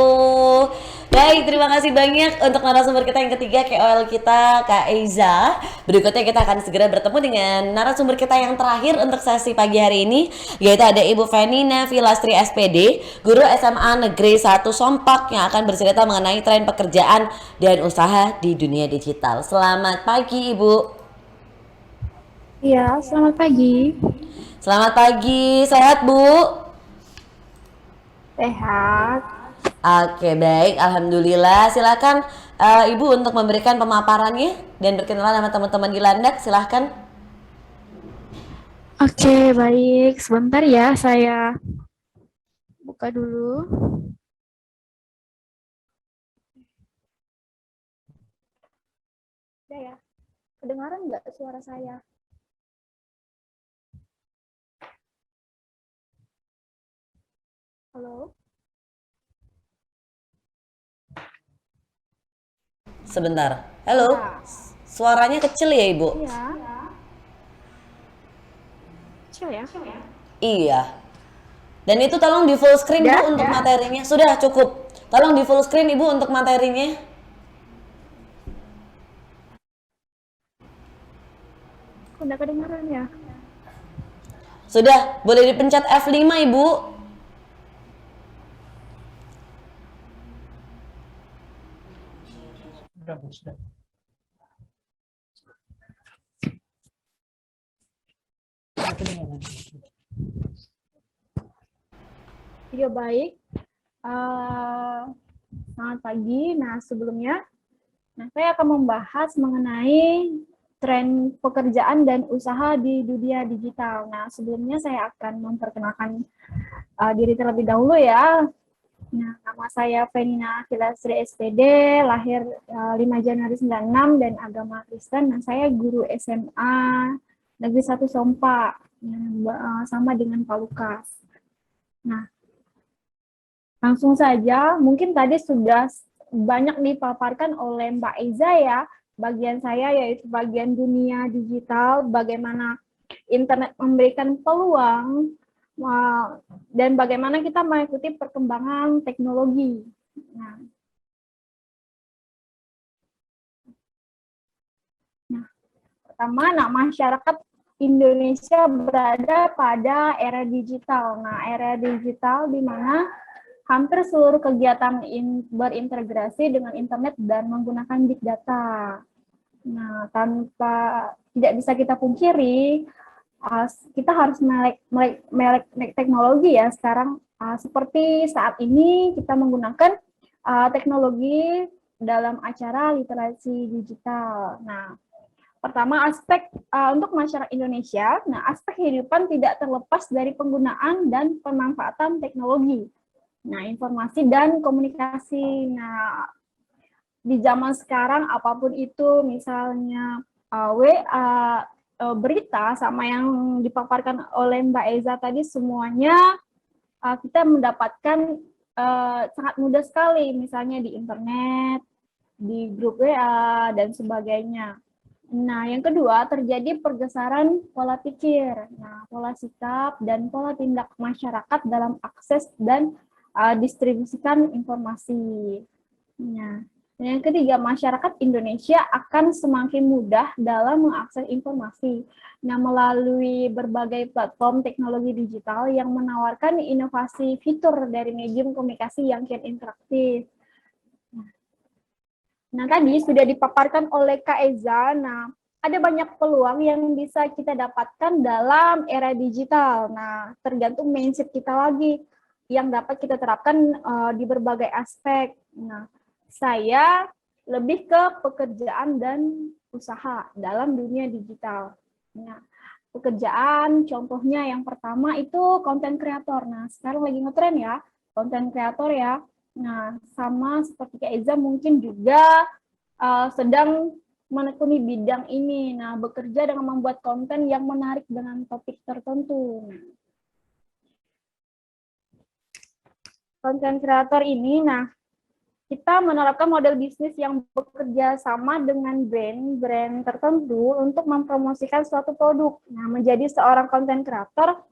Baik, terima kasih banyak untuk narasumber kita yang ketiga, KOL kita Kak Eiza. Berikutnya kita akan segera bertemu dengan narasumber kita yang terakhir untuk sesi pagi hari ini, yaitu ada Ibu Fenina Filastri SPD, guru SMA Negeri 1 Sompak yang akan bercerita mengenai tren pekerjaan dan usaha di dunia digital. Selamat pagi Ibu. Iya, selamat pagi. Selamat pagi, sehat Bu? Sehat. Oke, baik, alhamdulillah. Silakan Ibu untuk memberikan pemaparannya dan berkenalan sama teman-teman di Landak, silahkan. Oke, baik. Sebentar ya, saya buka dulu. Udah ya, kedengaran nggak suara saya? Halo? Sebentar. Halo. Suaranya kecil ya, Ibu? Iya. Kecil ya? Iya. Dan itu tolong di full screen Bu untuk materinya. Sudah cukup. Tolong di full screen Ibu untuk materinya. Udah kedengaran ya? Sudah, boleh dipencet F5 Ibu. Sudah. Iya, baik. Selamat pagi. Nah, sebelumnya, saya akan membahas mengenai tren pekerjaan dan usaha di dunia digital. Nah, sebelumnya saya akan memperkenalkan diri terlebih dahulu ya. Nah, nama saya Fenina Filastri SPD, lahir 5 Januari 96 dan agama Kristen. Nah, saya guru SMA Negeri 1 Sompak, sama dengan Pak Lukas. Nah, langsung saja, mungkin tadi sudah banyak dipaparkan oleh Mbak Eiza ya, bagian saya yaitu bagian dunia digital, bagaimana internet memberikan peluang, dan bagaimana kita mengikuti perkembangan teknologi. Nah, pertama, masyarakat Indonesia berada pada era digital. Nah, era digital di mana hampir seluruh kegiatan berintegrasi dengan internet dan menggunakan big data. Nah, tidak bisa kita pungkiri, kita harus melek teknologi ya sekarang. Seperti saat ini kita menggunakan teknologi dalam acara literasi digital. Nah, pertama aspek untuk masyarakat Indonesia, aspek kehidupan tidak terlepas dari penggunaan dan pemanfaatan teknologi. Nah, informasi dan komunikasi. Nah, di zaman sekarang apapun itu, misalnya WA, berita sama yang dipaparkan oleh Mbak Eiza tadi, semuanya kita mendapatkan sangat mudah sekali, misalnya di internet, di grup WA, dan sebagainya. Nah, yang kedua, terjadi pergeseran pola pikir, pola sikap, dan pola tindak masyarakat dalam akses dan distribusikan informasi. Nah, yang ketiga, masyarakat Indonesia akan semakin mudah dalam mengakses informasi. Nah, melalui berbagai platform teknologi digital yang menawarkan inovasi fitur dari medium komunikasi yang kian interaktif. Nah, tadi sudah dipaparkan oleh Kak Eiza. Nah, ada banyak peluang yang bisa kita dapatkan dalam era digital. Nah, tergantung mindset kita lagi yang dapat kita terapkan di berbagai aspek. Nah, saya lebih ke pekerjaan dan usaha dalam dunia digital. Nah, pekerjaan contohnya yang pertama itu konten kreator. Nah, sekarang lagi ngetren ya, konten kreator ya. Nah, sama seperti Kak Eiza mungkin juga sedang menekuni bidang ini. Nah, bekerja dengan membuat konten yang menarik dengan topik tertentu. Konten kreator ini, nah, kita menerapkan model bisnis yang bekerja sama dengan brand tertentu untuk mempromosikan suatu produk. Nah, menjadi seorang konten kreator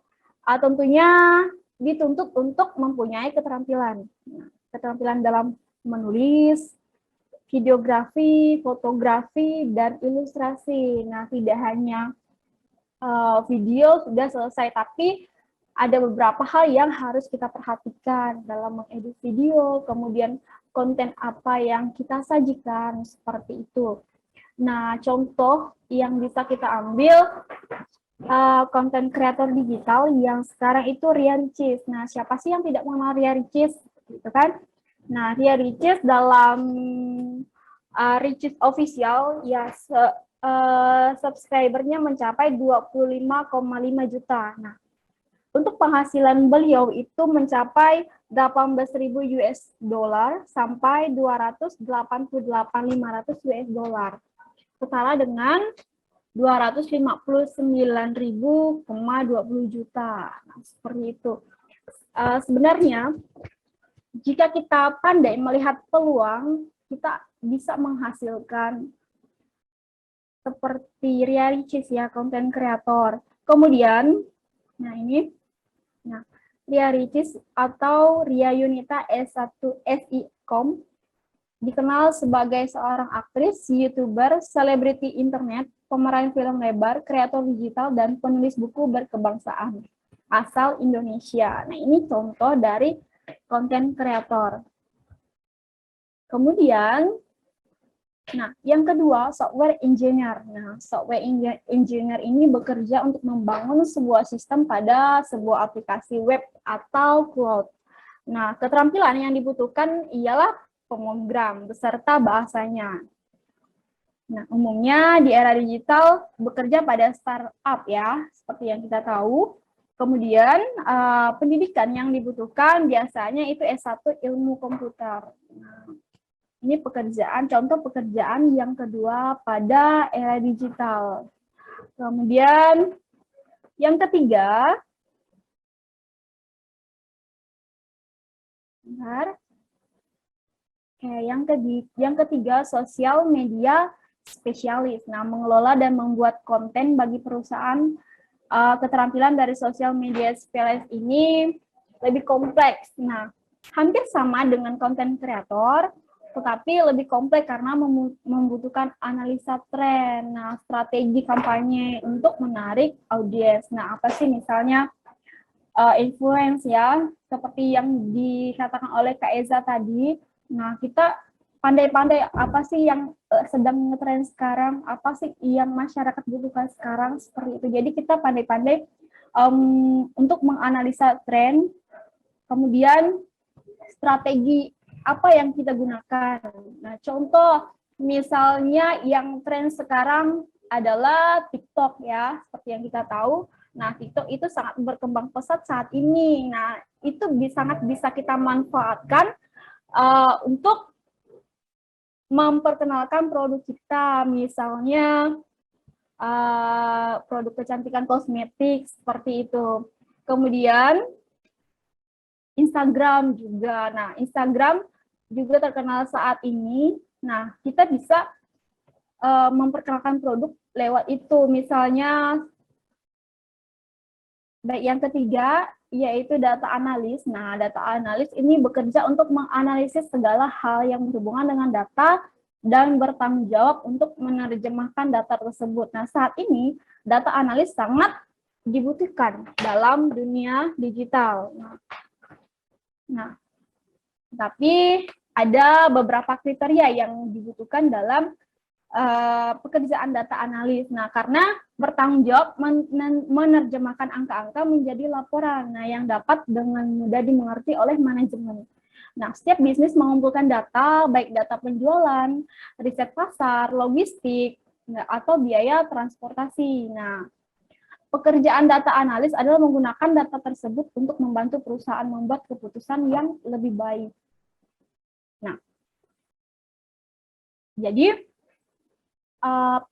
tentunya dituntut untuk mempunyai keterampilan. Nah, keterampilan dalam menulis, videografi, fotografi, dan ilustrasi. Nah, tidak hanya video sudah selesai, tapi ada beberapa hal yang harus kita perhatikan dalam mengedit video, kemudian konten apa yang kita sajikan, seperti itu. Nah, contoh yang bisa kita ambil, konten kreator digital yang sekarang itu Ria Ricis. Nah, siapa sih yang tidak mengenal Ria Ricis? Gitu kan? Nah, Ria Ricis dalam Ricis Official, ya subscribernya mencapai 25,5 juta. Nah, untuk penghasilan beliau itu mencapai 18.000 US dollar sampai 288.500 US dollar. Setara dengan 259.000,20 juta. Nah, seperti itu. Sebenarnya jika kita pandai melihat peluang, kita bisa menghasilkan seperti Ria Ricis ya, konten kreator. Kemudian, nah ini, nah Ria Ricis atau Ria Yunita S1 SIKOM dikenal sebagai seorang aktris, YouTuber, selebriti internet, pemeran film lebar, kreator digital, dan penulis buku berkebangsaan asal Indonesia. Nah, ini contoh dari konten kreator. Kemudian, nah, yang kedua, software engineer. Nah, software engineer ini bekerja untuk membangun sebuah sistem pada sebuah aplikasi web atau cloud. Nah, keterampilan yang dibutuhkan ialah pemrogram beserta bahasanya. Nah, umumnya di era digital bekerja pada startup ya, seperti yang kita tahu. Kemudian pendidikan yang dibutuhkan biasanya itu S1 ilmu komputer. Nah, ini pekerjaan, contoh pekerjaan yang kedua pada era digital. Kemudian yang ketiga, bentar. Yang ketiga, sosial media spesialis. Nah, mengelola dan membuat konten bagi perusahaan. Keterampilan dari sosial media spesialis ini lebih kompleks. Nah, hampir sama dengan konten kreator, tetapi lebih kompleks karena membutuhkan analisa tren, nah, strategi kampanye untuk menarik audiens. Nah, apa sih misalnya influence ya, seperti yang dikatakan oleh Kak Eza tadi. Nah, kita pandai-pandai apa sih yang sedang ngetren sekarang, apa sih yang masyarakat butuhkan sekarang, seperti itu. Jadi kita pandai-pandai untuk menganalisa tren, kemudian strategi apa yang kita gunakan. Nah, contoh misalnya yang tren sekarang adalah TikTok ya, seperti yang kita tahu. Nah, TikTok itu sangat berkembang pesat saat ini. Nah, itu sangat bisa kita manfaatkan untuk memperkenalkan produk kita, misalnya produk kecantikan kosmetik, seperti itu. Kemudian Instagram juga. Nah, Instagram juga terkenal saat ini. Nah, kita bisa memperkenalkan produk lewat itu. Misalnya, baik yang ketiga, yaitu data analis. Nah, data analis ini bekerja untuk menganalisis segala hal yang berhubungan dengan data dan bertanggung jawab untuk menerjemahkan data tersebut. Nah, saat ini data analis sangat dibutuhkan dalam dunia digital. Nah, tapi ada beberapa kriteria yang dibutuhkan dalam pekerjaan data analis. Nah, karena bertanggung jawab menerjemahkan angka-angka menjadi laporan, nah, yang dapat dengan mudah dimengerti oleh manajemen. Nah, setiap bisnis mengumpulkan data, baik data penjualan, riset pasar, logistik, atau biaya transportasi. Nah, pekerjaan data analis adalah menggunakan data tersebut untuk membantu perusahaan membuat keputusan yang lebih baik. Nah, jadi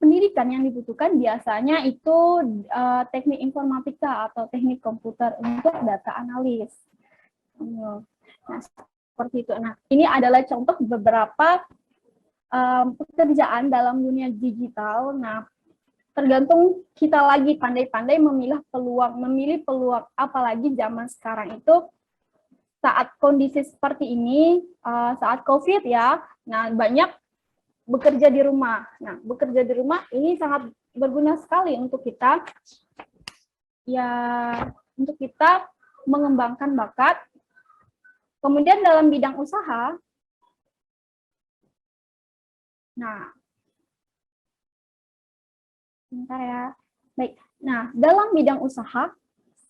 pendidikan yang dibutuhkan biasanya itu teknik informatika atau teknik komputer untuk data analis. Nah, seperti itu. Nah, ini adalah contoh beberapa pekerjaan dalam dunia digital. Nah, tergantung kita lagi pandai-pandai memilih peluang, apalagi zaman sekarang itu saat kondisi seperti ini, saat COVID ya, nah banyak bekerja di rumah. Nah, bekerja di rumah ini sangat berguna sekali untuk kita, mengembangkan bakat. Kemudian dalam bidang usaha, nah, sebentar ya. Baik. Nah, dalam bidang usaha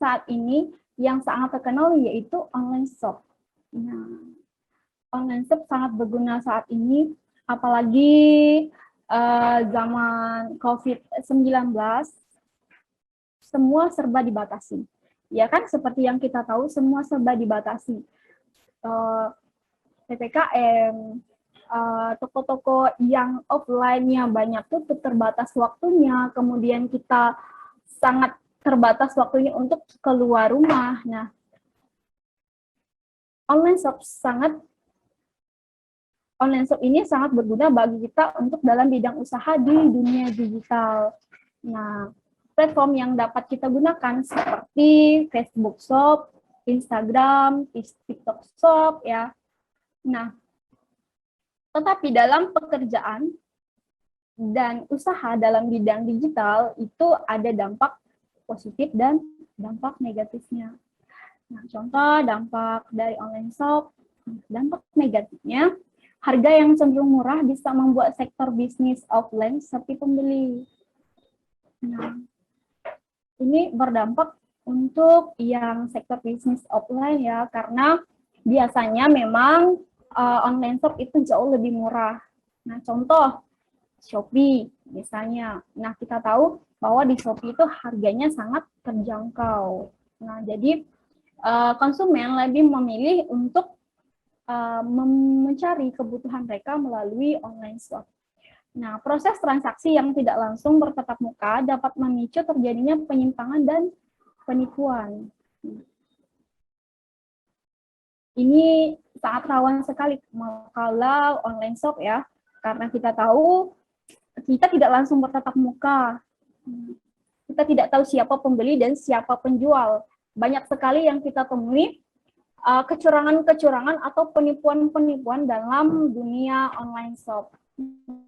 saat ini yang sangat terkenal yaitu online shop. Nah, online shop sangat berguna saat ini, apalagi zaman COVID-19, semua serba dibatasi. Ya kan, seperti yang kita tahu, semua serba dibatasi. PPKM, toko-toko yang offline-nya banyak tutup, terbatas waktunya, kemudian kita sangat terbatas waktunya untuk keluar rumah. Nah, online shop ini sangat berguna bagi kita untuk dalam bidang usaha di dunia digital. Nah, platform yang dapat kita gunakan seperti Facebook Shop, Instagram, TikTok Shop ya. Nah, tetapi dalam pekerjaan dan usaha dalam bidang digital itu ada dampak positif dan dampak negatifnya. Nah, contoh dampak dari online shop, dampak negatifnya, harga yang cenderung murah bisa membuat sektor bisnis offline sepi pembeli. Nah, ini berdampak untuk yang sektor bisnis offline ya, karena biasanya memang online shop itu jauh lebih murah. Nah, contoh Shopee misalnya. Nah, kita tahu bahwa di Shopee itu harganya sangat terjangkau. Nah, jadi konsumen lebih memilih untuk mencari kebutuhan mereka melalui online shop. Nah, proses transaksi yang tidak langsung bertatap muka dapat memicu terjadinya penyimpangan dan penipuan. Ini sangat rawan sekali kalau online shop ya, karena kita tahu kita tidak langsung bertatap muka. Kita tidak tahu siapa pembeli dan siapa penjual. Banyak sekali yang kita temui kecurangan-kecurangan atau penipuan-penipuan dalam dunia online shop.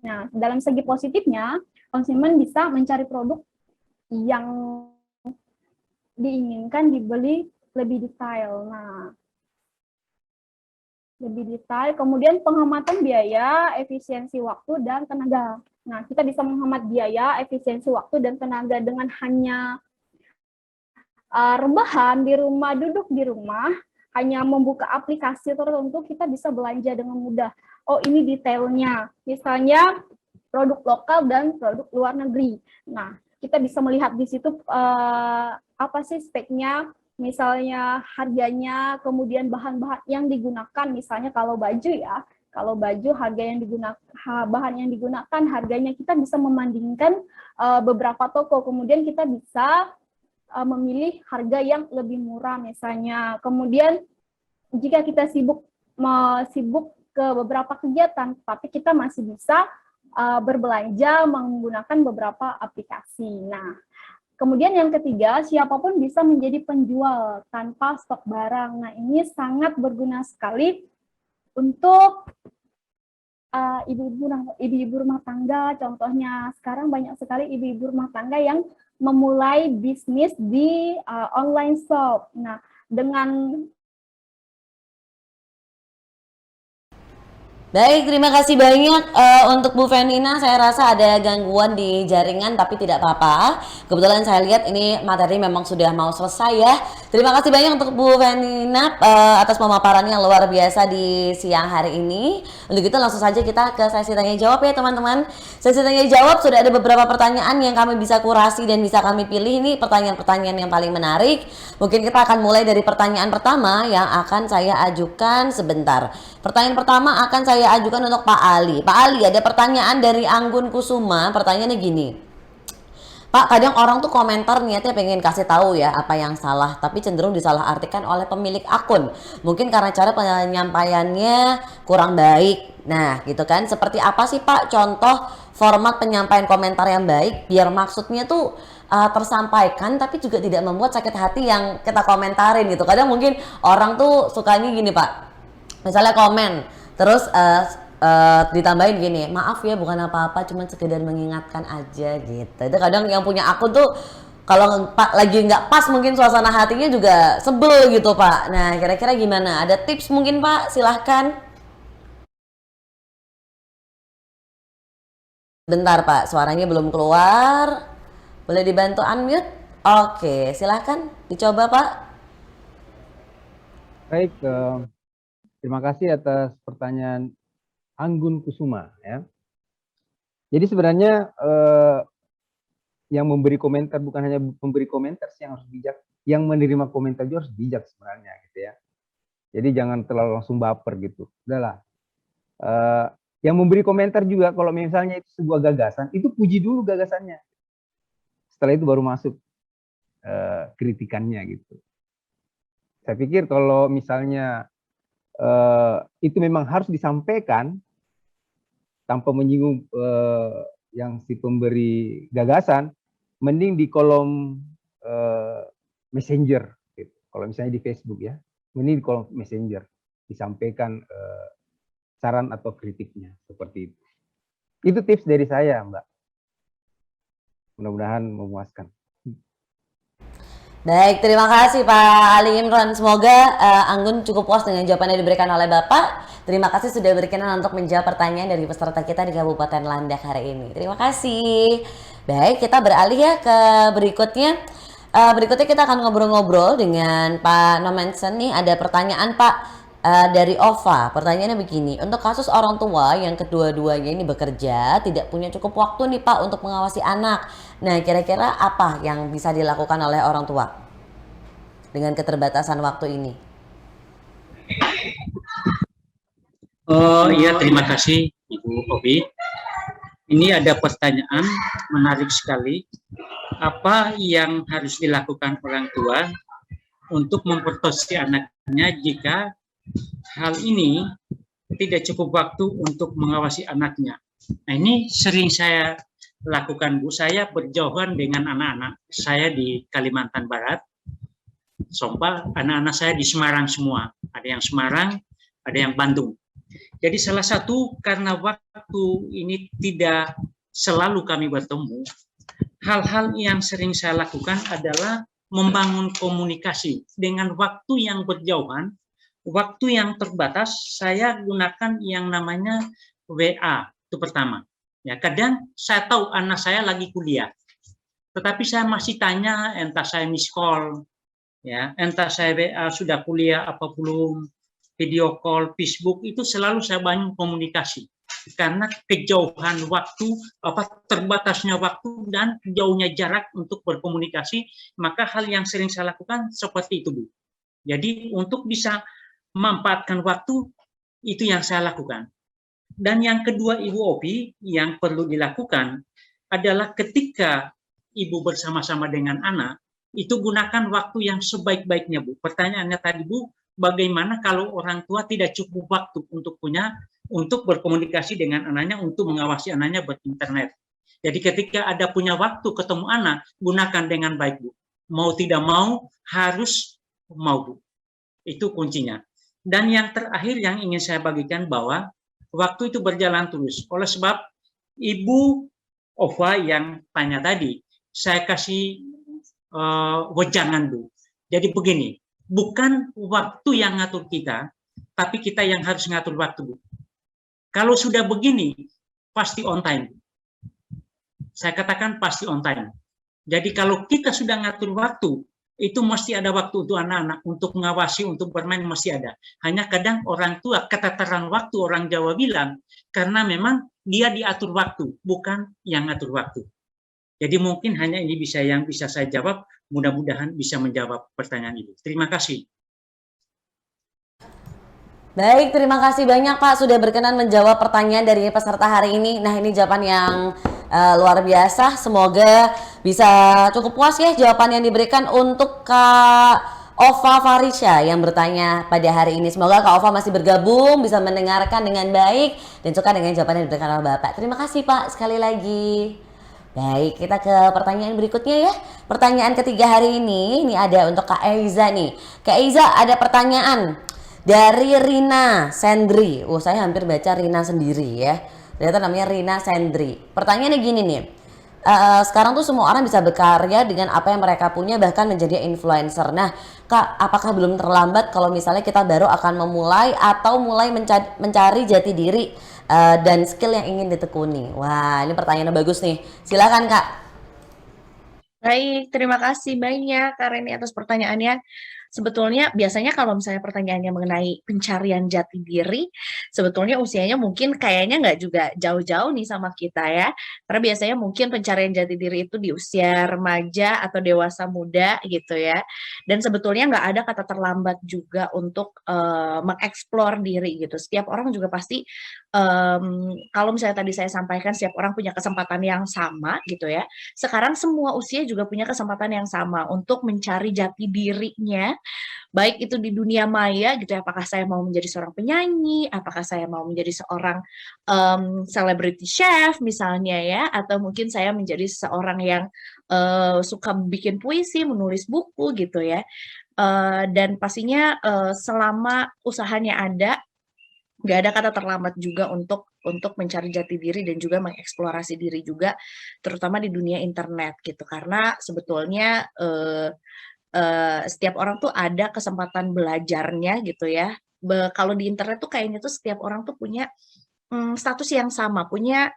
Nah, dalam segi positifnya, konsumen bisa mencari produk yang diinginkan dibeli lebih detail. Nah, lebih detail, kemudian penghematan biaya, efisiensi waktu, dan tenaga. Nah, kita bisa menghemat biaya, efisiensi waktu, dan tenaga dengan hanya rebahan di rumah, duduk di rumah, hanya membuka aplikasi tertentu, kita bisa belanja dengan mudah. Oh, ini detailnya. Misalnya produk lokal dan produk luar negeri. Nah, kita bisa melihat di situ apa sih speknya, misalnya harganya, kemudian bahan-bahan yang digunakan. Misalnya kalau baju ya, kalau baju harga yang digunakan, bahan yang digunakan, harganya kita bisa membandingkan beberapa toko. Kemudian kita bisa memilih harga yang lebih murah misalnya. Kemudian jika kita sibuk ke beberapa kegiatan, tapi kita masih bisa berbelanja menggunakan beberapa aplikasi. Nah, kemudian yang ketiga, siapapun bisa menjadi penjual tanpa stok barang. Nah, ini sangat berguna sekali untuk ibu-ibu rumah tangga. Contohnya, sekarang banyak sekali ibu-ibu rumah tangga yang memulai bisnis di online shop. Nah, dengan Baik, terima kasih banyak untuk Bu Fenina. Saya rasa ada gangguan di jaringan, tapi tidak apa-apa. Kebetulan saya lihat ini materi memang sudah mau selesai ya. Terima kasih banyak untuk Bu Fenina atas pemaparannya yang luar biasa di siang hari ini. Untuk itu langsung saja kita ke sesi tanya jawab ya teman-teman. Sesi tanya jawab sudah ada beberapa pertanyaan yang kami bisa kurasi dan bisa kami pilih. Ini pertanyaan-pertanyaan yang paling menarik. Mungkin kita akan mulai dari pertanyaan pertama yang akan saya ajukan sebentar. Pertanyaan pertama akan saya saya ajukan untuk Pak Ali. Pak Ali, ada pertanyaan dari Anggun Kusuma. Pertanyaannya gini. Pak, kadang orang tuh komentar niatnya pengen kasih tahu ya apa yang salah, tapi cenderung disalahartikan oleh pemilik akun. Mungkin karena cara penyampaiannya kurang baik. Nah, gitu kan. Seperti apa sih Pak contoh format penyampaian komentar yang baik biar maksudnya tuh tersampaikan tapi juga tidak membuat sakit hati yang kita komentarin gitu. Kadang mungkin orang tuh sukanya gini Pak. Misalnya komen, terus ditambahin gini, maaf ya bukan apa-apa, cuma sekedar mengingatkan aja gitu. Itu kadang yang punya akun tuh kalau lagi nggak pas mungkin suasana hatinya juga sebel gitu Pak. Nah kira-kira gimana? Ada tips mungkin Pak? Silahkan. Bentar Pak, suaranya belum keluar. Boleh dibantu unmute? Oke, silahkan dicoba Pak. Baik, terima kasih atas pertanyaan Anggun Kusuma ya. Jadi sebenarnya yang memberi komentar bukan hanya memberi komentar yang harus bijak, yang menerima komentar juga harus bijak sebenarnya gitu ya. Jadi jangan terlalu langsung baper gitu. Udahlah. Yang memberi komentar juga kalau misalnya itu sebuah gagasan, itu puji dulu gagasannya. Setelah itu baru masuk kritikannya gitu. Saya pikir kalau misalnya itu memang harus disampaikan tanpa menyinggung yang si pemberi gagasan, mending di kolom messenger gitu. Kalau misalnya di Facebook ya, mending di kolom messenger disampaikan saran atau kritiknya seperti itu. Itu tips dari saya Mbak, mudah-mudahan memuaskan. Baik, terima kasih Pak Ali Imran. Semoga Anggun cukup puas dengan jawaban yang diberikan oleh Bapak. Terima kasih sudah berkenan untuk menjawab pertanyaan dari peserta kita di Kabupaten Landak hari ini. Terima kasih. Baik, kita beralih ya ke berikutnya. Berikutnya kita akan ngobrol-ngobrol dengan Pak Nomensen nih. Ada pertanyaan Pak dari Ova. Pertanyaannya begini, untuk kasus orang tua yang kedua-duanya ini bekerja, tidak punya cukup waktu nih Pak untuk mengawasi anak. Nah, kira-kira apa yang bisa dilakukan oleh orang tua dengan keterbatasan waktu ini? Oh iya, terima kasih Ibu Obi. Ini ada pertanyaan menarik sekali. Apa yang harus dilakukan orang tua untuk memproteksi anaknya jika hal ini tidak cukup waktu untuk mengawasi anaknya? Nah, ini sering saya lakukan Bu. Saya berjauhan dengan anak-anak saya di Kalimantan Barat. Sumpah, anak-anak saya di Semarang semua. Ada yang Semarang, ada yang Bandung. Jadi salah satu karena waktu ini tidak selalu kami bertemu, hal-hal yang sering saya lakukan adalah membangun komunikasi dengan waktu yang berjauhan, waktu yang terbatas. Saya gunakan yang namanya WA, itu pertama. Ya, kadang saya tahu anak saya lagi kuliah, tetapi saya masih tanya, entah saya miss call, ya, entah saya WA sudah kuliah apa belum, video call, Facebook, itu selalu saya bangun komunikasi. Karena kejauhan waktu, terbatasnya waktu dan jauhnya jarak untuk berkomunikasi, maka hal yang sering saya lakukan seperti itu, Bu. Jadi untuk bisa memanfaatkan waktu, itu yang saya lakukan. Dan yang kedua, Ibu Opi, yang perlu dilakukan adalah ketika Ibu bersama-sama dengan anak, itu gunakan waktu yang sebaik-baiknya, Bu. Pertanyaannya tadi, Bu, bagaimana kalau orang tua tidak cukup waktu untuk berkomunikasi dengan anaknya, untuk mengawasi anaknya berinternet. Jadi ketika ada punya waktu ketemu anak, gunakan dengan baik, Bu. Mau tidak mau, harus mau, Bu. Itu kuncinya. Dan yang terakhir yang ingin saya bagikan bahwa waktu itu berjalan terus. Oleh sebab Ibu Ova yang tanya tadi, saya kasih wejangan, Bu. Jadi begini, bukan waktu yang ngatur kita, tapi kita yang harus ngatur waktu, Bu. Kalau sudah begini, pasti on time. Saya katakan pasti on time. Jadi kalau kita sudah ngatur waktu, itu mesti ada waktu untuk anak-anak, untuk mengawasi, untuk bermain masih ada. Hanya kadang orang tua, keteteran waktu, orang Jawa bilang, karena memang dia diatur waktu, bukan yang ngatur waktu. Jadi mungkin hanya ini yang bisa saya jawab, mudah-mudahan bisa menjawab pertanyaan Ibu. Terima kasih. Baik, terima kasih banyak Pak sudah berkenan menjawab pertanyaan dari peserta hari ini. Nah, ini jawaban yang luar biasa. Semoga bisa cukup puas ya jawaban yang diberikan untuk Kak Ova Farisha yang bertanya pada hari ini. Semoga Kak Ova masih bergabung, bisa mendengarkan dengan baik dan suka dengan jawaban yang diberikan oleh Bapak. Terima kasih Pak sekali lagi. Baik, kita ke pertanyaan berikutnya ya. Pertanyaan ketiga hari ini ada untuk Kak Eiza nih. Kak Eiza, ada pertanyaan dari Rina Sendri. Saya hampir baca Rina sendiri ya. Ternyata namanya Rina Sendri. Pertanyaannya gini nih. Sekarang tuh semua orang bisa berkarya dengan apa yang mereka punya, bahkan menjadi influencer. Nah, Kak, apakah belum terlambat kalau misalnya kita baru akan memulai atau mulai mencari jati diri dan skill yang ingin ditekuni? Wah, ini pertanyaan bagus nih. Silakan Kak. Baik, terima kasih banyak Kak Reni atas pertanyaannya. Sebetulnya biasanya kalau misalnya pertanyaannya mengenai pencarian jati diri, sebetulnya usianya mungkin kayaknya nggak juga jauh-jauh nih sama kita ya. Karena biasanya mungkin pencarian jati diri itu di usia remaja atau dewasa muda gitu ya. Dan sebetulnya nggak ada kata terlambat juga untuk mengeksplor diri gitu. Setiap orang juga pasti kalau misalnya tadi saya sampaikan setiap orang punya kesempatan yang sama gitu ya. Sekarang semua usia juga punya kesempatan yang sama untuk mencari jati dirinya, baik itu di dunia maya gitu ya, apakah saya mau menjadi seorang penyanyi, apakah saya mau menjadi seorang celebrity chef misalnya ya, atau mungkin saya menjadi seorang yang suka bikin puisi, menulis buku gitu ya. Dan pastinya selama usahanya ada, nggak ada kata terlambat juga untuk mencari jati diri dan juga mengeksplorasi diri juga, terutama di dunia internet gitu. Karena sebetulnya setiap orang tuh ada kesempatan belajarnya gitu ya. Kalau di internet tuh kayaknya tuh setiap orang tuh punya status yang sama, punya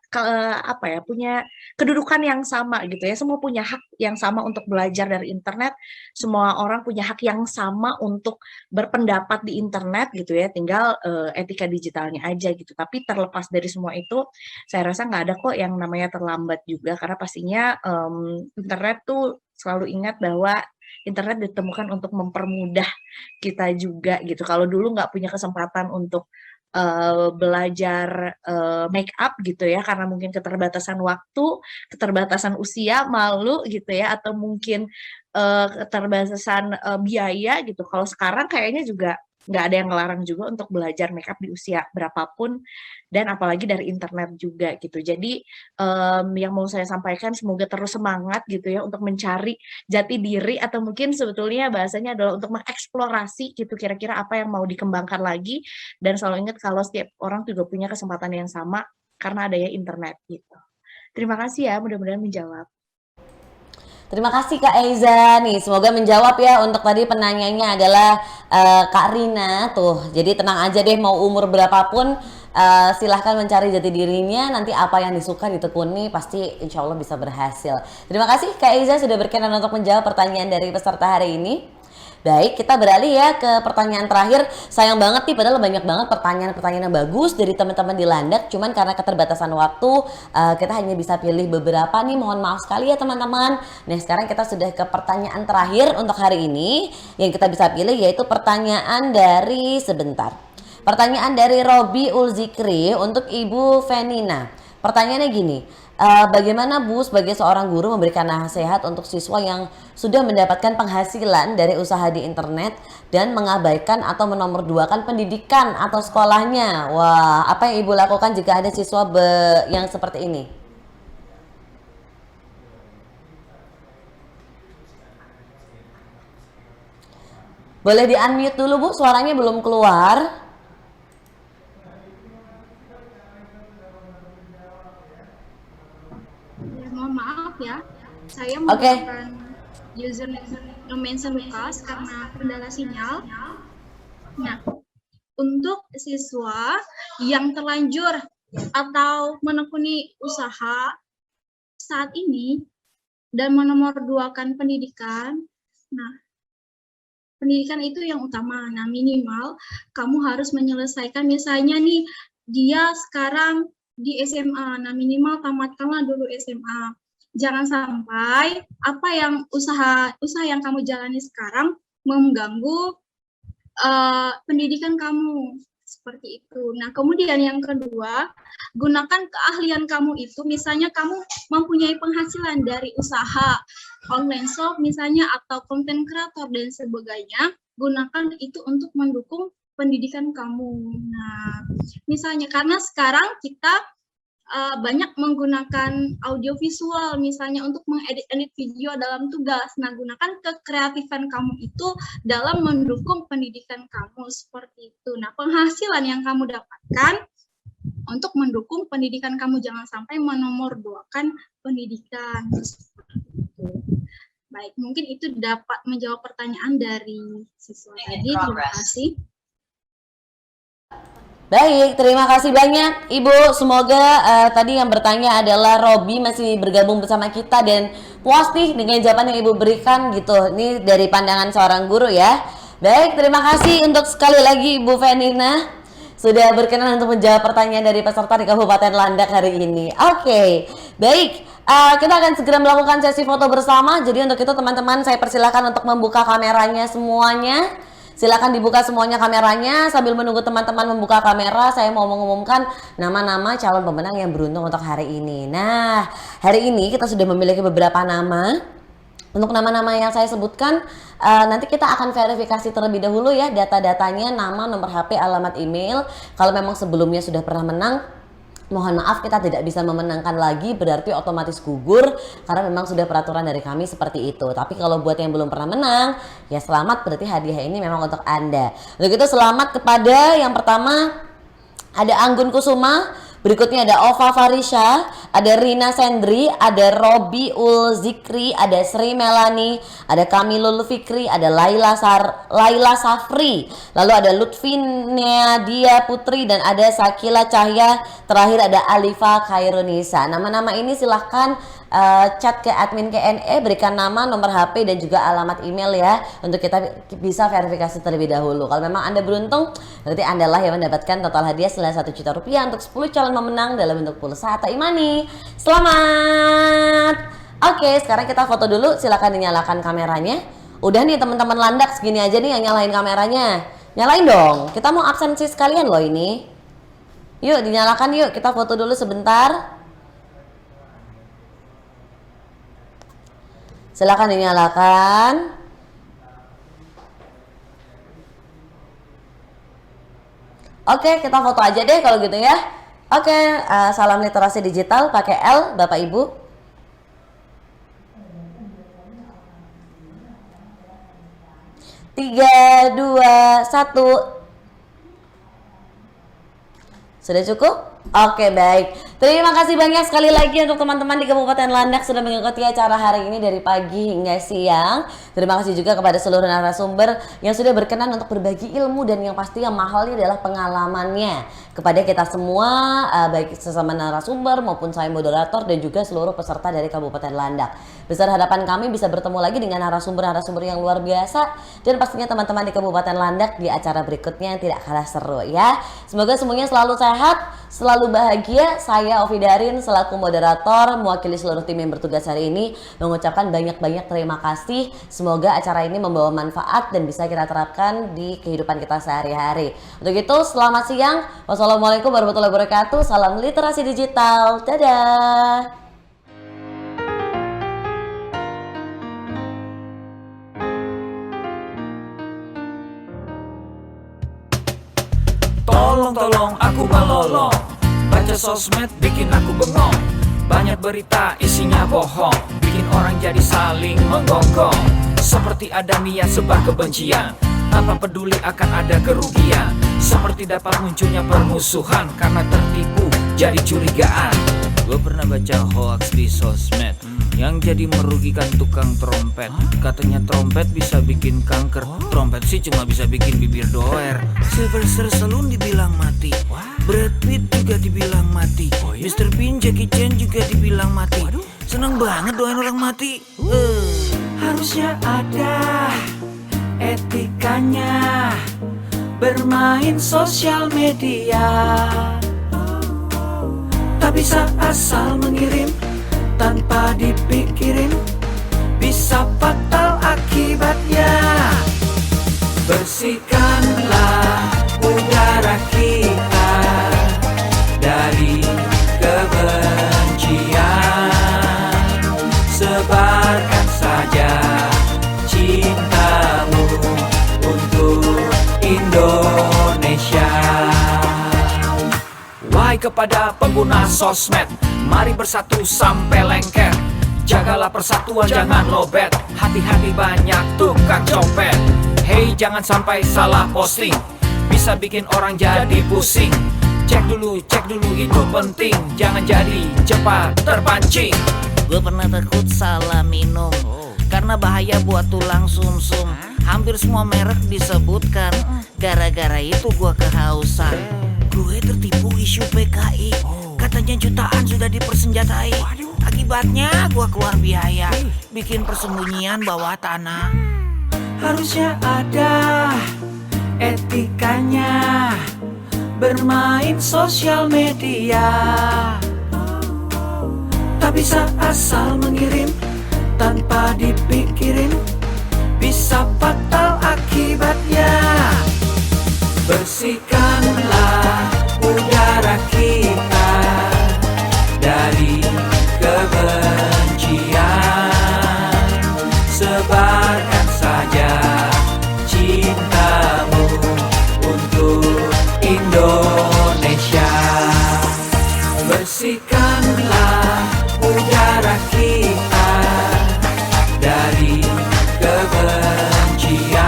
punya kedudukan yang sama gitu ya. Semua punya hak yang sama untuk belajar dari internet. Semua orang punya hak yang sama untuk berpendapat di internet gitu ya. Tinggal etika digitalnya aja gitu. Tapi terlepas dari semua itu, saya rasa nggak ada kok yang namanya terlambat juga. Karena pastinya internet tuh selalu ingat bahwa internet ditemukan untuk mempermudah kita juga gitu. Kalau dulu nggak punya kesempatan untuk belajar make up gitu ya, karena mungkin keterbatasan waktu, keterbatasan usia, malu gitu ya, atau mungkin keterbatasan biaya gitu. Kalau sekarang kayaknya juga nggak ada yang ngelarang juga untuk belajar make up di usia berapapun, dan apalagi dari internet juga gitu. Jadi yang mau saya sampaikan, semoga terus semangat gitu ya untuk mencari jati diri, atau mungkin sebetulnya bahasanya adalah untuk mengeksplorasi gitu kira-kira apa yang mau dikembangkan lagi, dan selalu ingat kalau setiap orang juga punya kesempatan yang sama karena adanya internet gitu. Terima kasih ya, mudah-mudahan menjawab. Terima kasih Kak Eiza nih, semoga menjawab ya. Untuk tadi penanyanya adalah Kak Rina tuh. Jadi tenang aja deh, mau umur berapapun silahkan mencari jati dirinya. Nanti apa yang disuka ditekuni pasti insya Allah bisa berhasil. Terima kasih Kak Eiza sudah berkenan untuk menjawab pertanyaan dari peserta hari ini. Baik, kita beralih ya ke pertanyaan terakhir. Sayang banget nih, padahal banyak banget pertanyaan-pertanyaan yang bagus dari teman-teman di Landak. Cuman karena keterbatasan waktu, kita hanya bisa pilih beberapa nih. Mohon maaf sekali ya teman-teman. Nah, sekarang kita sudah ke pertanyaan terakhir untuk hari ini. Yang kita bisa pilih yaitu pertanyaan dari Pertanyaan dari Robi Ulzikri untuk Ibu Venina. Pertanyaannya gini, bagaimana Bu sebagai seorang guru memberikan nasihat untuk siswa yang sudah mendapatkan penghasilan dari usaha di internet dan mengabaikan atau menomorduakan pendidikan atau sekolahnya? Wah, apa yang Ibu lakukan jika ada siswa yang seperti ini? Boleh di-unmute dulu Bu, suaranya belum keluar. Mohon maaf ya, saya menggunakan username mention Lukas karena kendala sinyal. Nah, untuk siswa yang terlanjur atau menekuni usaha saat ini dan menomorduakan pendidikan, nah pendidikan itu yang utama. Nah, minimal kamu harus menyelesaikan, misalnya nih dia sekarang di SMA, nah minimal tamatkanlah dulu SMA. Jangan sampai apa yang usaha yang kamu jalani sekarang mengganggu pendidikan kamu. Seperti itu. Nah, kemudian yang kedua, gunakan keahlian kamu itu, misalnya kamu mempunyai penghasilan dari usaha online shop misalnya atau konten kreator dan sebagainya, gunakan itu untuk mendukung pendidikan kamu. Nah, misalnya karena sekarang kita banyak menggunakan audiovisual misalnya untuk mengedit-edit video dalam tugas. Nah, gunakan kekreatifan kamu itu dalam mendukung pendidikan kamu seperti itu. Nah, penghasilan yang kamu dapatkan untuk mendukung pendidikan kamu, jangan sampai menomorduakan pendidikan seperti itu. Baik, mungkin itu dapat menjawab pertanyaan dari siswa tadi. Terima kasih. Baik, terima kasih banyak Ibu. Semoga tadi yang bertanya adalah Robi masih bergabung bersama kita dan puas nih dengan jawaban yang Ibu berikan gitu. Ini dari pandangan seorang guru ya. Baik, terima kasih untuk sekali lagi Ibu Fenina sudah berkenan untuk menjawab pertanyaan dari peserta di Kabupaten Landak hari ini. Oke, baik. Kita akan segera melakukan sesi foto bersama. Jadi untuk itu teman-teman saya persilakan untuk membuka kameranya semuanya. Silakan dibuka semuanya kameranya. Sambil menunggu teman-teman membuka kamera, saya mau mengumumkan nama-nama calon pemenang yang beruntung untuk hari ini. Nah, hari ini kita sudah memiliki beberapa nama. Untuk nama-nama yang saya sebutkan, nanti kita akan verifikasi terlebih dahulu ya data-datanya, nama, nomor HP, alamat email. Kalau memang sebelumnya sudah pernah menang, mohon maaf kita tidak bisa memenangkan lagi, berarti otomatis gugur karena memang sudah peraturan dari kami seperti itu. Tapi kalau buat yang belum pernah menang, ya selamat, berarti hadiah ini memang untuk Anda. Untuk itu selamat kepada yang pertama ada Anggun Kusuma, berikutnya ada Ova Farisha, ada Rina Sendri, ada Robi Ul Zikri, ada Sri Melani, ada Kamilul Fikri, ada Laila Safri, lalu ada Lutfi Nadia Putri, dan ada Sakila Cahya, terakhir ada Alifa Khairunisa. Nama-nama ini silahkan chat ke admin KNE, berikan nama, nomor HP, dan juga alamat email ya, untuk kita bisa verifikasi terlebih dahulu. Kalau memang Anda beruntung, berarti Anda lah yang mendapatkan total hadiah senilai Rp1 juta untuk 10 calon pemenang dalam bentuk pulsa atau e-money. Selamat! Oke, sekarang kita foto dulu, silakan dinyalakan kameranya. Udah nih teman-teman Landak, segini aja nih yang nyalain kameranya. Nyalain dong, kita mau absensi sekalian loh ini. Yuk dinyalakan yuk, kita foto dulu sebentar. Silakan dinyalakan. Oke, kita foto aja deh kalau gitu ya. Oke, salam literasi digital pakai L, Bapak Ibu. Tiga, dua, satu. Sudah cukup? Oke, baik. Terima kasih banyak sekali lagi untuk teman-teman di Kabupaten Landak sudah mengikuti acara hari ini dari pagi hingga siang. Terima kasih juga kepada seluruh narasumber yang sudah berkenan untuk berbagi ilmu, dan yang pasti yang mahalnya adalah pengalamannya kepada kita semua, baik sesama narasumber maupun saya moderator dan juga seluruh peserta dari Kabupaten Landak. Besar harapan kami bisa bertemu lagi dengan narasumber-narasumber yang luar biasa, dan pastinya teman-teman di Kabupaten Landak di acara berikutnya yang tidak kalah seru ya. Semoga semuanya selalu sehat, selalu bahagia. Saya Ovi Darin selaku moderator mewakili seluruh tim yang bertugas hari ini mengucapkan banyak-banyak terima kasih. Semoga acara ini membawa manfaat dan bisa kita terapkan di kehidupan kita sehari-hari. Untuk itu selamat siang. Wassalamualaikum warahmatullahi wabarakatuh. Salam literasi digital. Dadah. Tolong aku melolong, baca sosmed bikin aku bengong. Banyak berita isinya bohong, bikin orang jadi saling menggonggong. Seperti ada niat sebar kebencian, tanpa peduli akan ada kerugian. Seperti dapat munculnya permusuhan karena tertipu jadi curigaan. Gue pernah baca hoax di sosmed yang jadi merugikan tukang trompet. Katanya trompet bisa bikin kanker, trompet sih cuma bisa bikin bibir doer. Sylvester Stallone dibilang mati, Brad Pitt juga dibilang mati, Mr. Bean, Jackie Chan juga dibilang mati. Seneng banget doain orang mati. Harusnya ada etikanya bermain sosial media. Tak bisa asal mengirim tanpa dipikirin, bisa fatal akibatnya. Bersihkanlah udara kita. kepada pengguna sosmed. Mari bersatu sampai lengket. Jagalah persatuan, jangan lobet. Hati-hati banyak tukang copet. Hey, jangan sampai salah posting, bisa bikin orang jadi pusing. Cek dulu itu penting, jangan jadi cepat terpancing. Gue pernah takut salah minum, karena bahaya buat tulang sumsum. Hampir semua merek disebutkan, gara-gara itu gue kehausan. Gue tertipu isu PKI, katanya jutaan sudah dipersenjatai. Akibatnya gue keluar biaya, bikin persembunyian bawah tanah. Harusnya ada etikanya bermain sosial media. Tak bisa asal mengirim tanpa dipikirin, bisa fatal akibatnya. Bersihkanlah udara kita dari kebencian. Sebarkan saja cintamu untuk Indonesia. Bersihkanlah udara kita dari kebencian.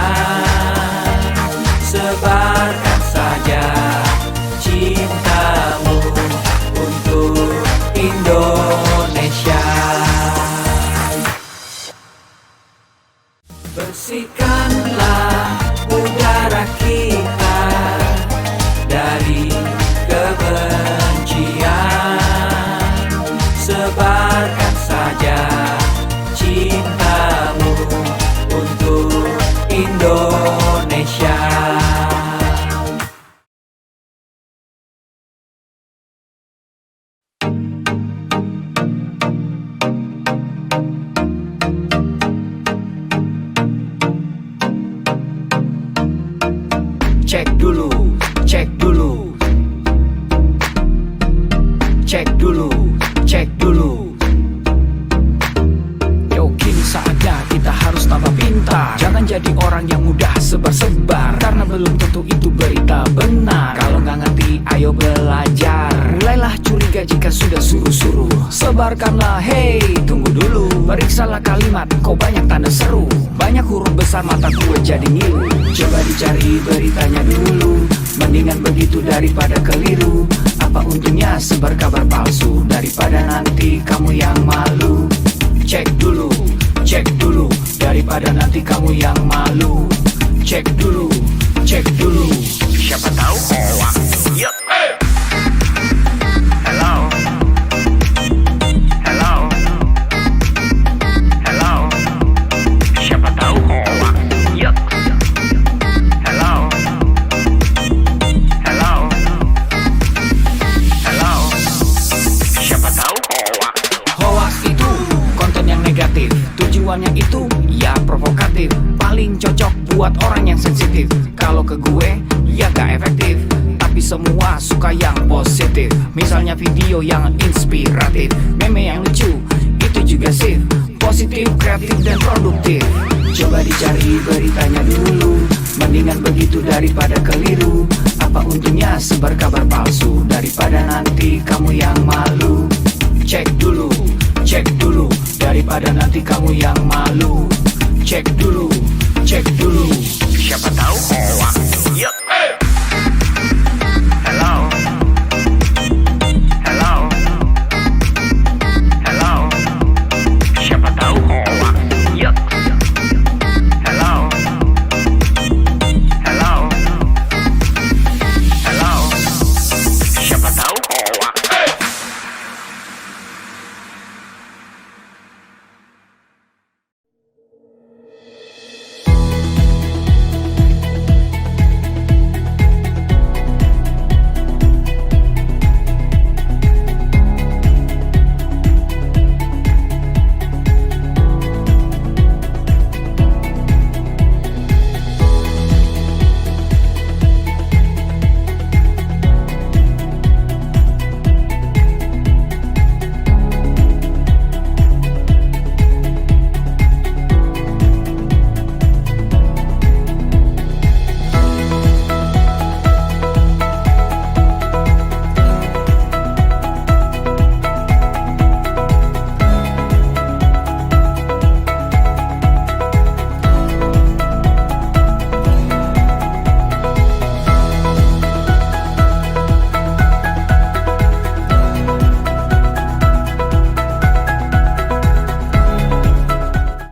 Sebarkan saja cintamu untuk Indonesia. Bersihkanlah udara kita dari kebencian. Sebarkan saja cintamu untuk Indonesia. Cek dulu, cek dulu. Cek dulu, cek dulu. Yo, kini saatnya kita harus tambah pintar. Jangan jadi orang yang mudah sebar-sebar, karena belum tentu itu berita benar. Kalau nggak ngerti, ayo belajar. Mulailah curiga jika sudah suruh-suruh. Sebarkanlah, hey, tunggu dulu. Periksalah kalimat, kok banyak tanda seru. Banyak huruf besar, mata gue jadi ngilu. Coba dicari beritanya dulu, mendingan begitu daripada keliru. Apa untungnya sebar kabar palsu, daripada nanti kamu yang malu. Cek dulu, daripada nanti kamu yang malu. Cek dulu, siapa tahu hoax. Yuk. Hello. Siapa tahu hoax. Yuk. Hello. Siapa tahu hoax. Hoax itu konten yang negatif, tujuannya itu ya provokatif. Paling cocok buat orang yang sensitif. Kalau ke gue ya gak efektif, tapi semua suka yang positif. Misalnya video yang inspiratif, meme yang lucu, itu juga sip. Positif, kreatif, dan produktif. Coba dicari beritanya dulu, mendingan begitu daripada keliru. Apa untungnya sebar kabar palsu, daripada nanti kamu yang malu. Cek dulu, daripada nanti kamu yang malu. Cek dulu, siapa tahu hoax.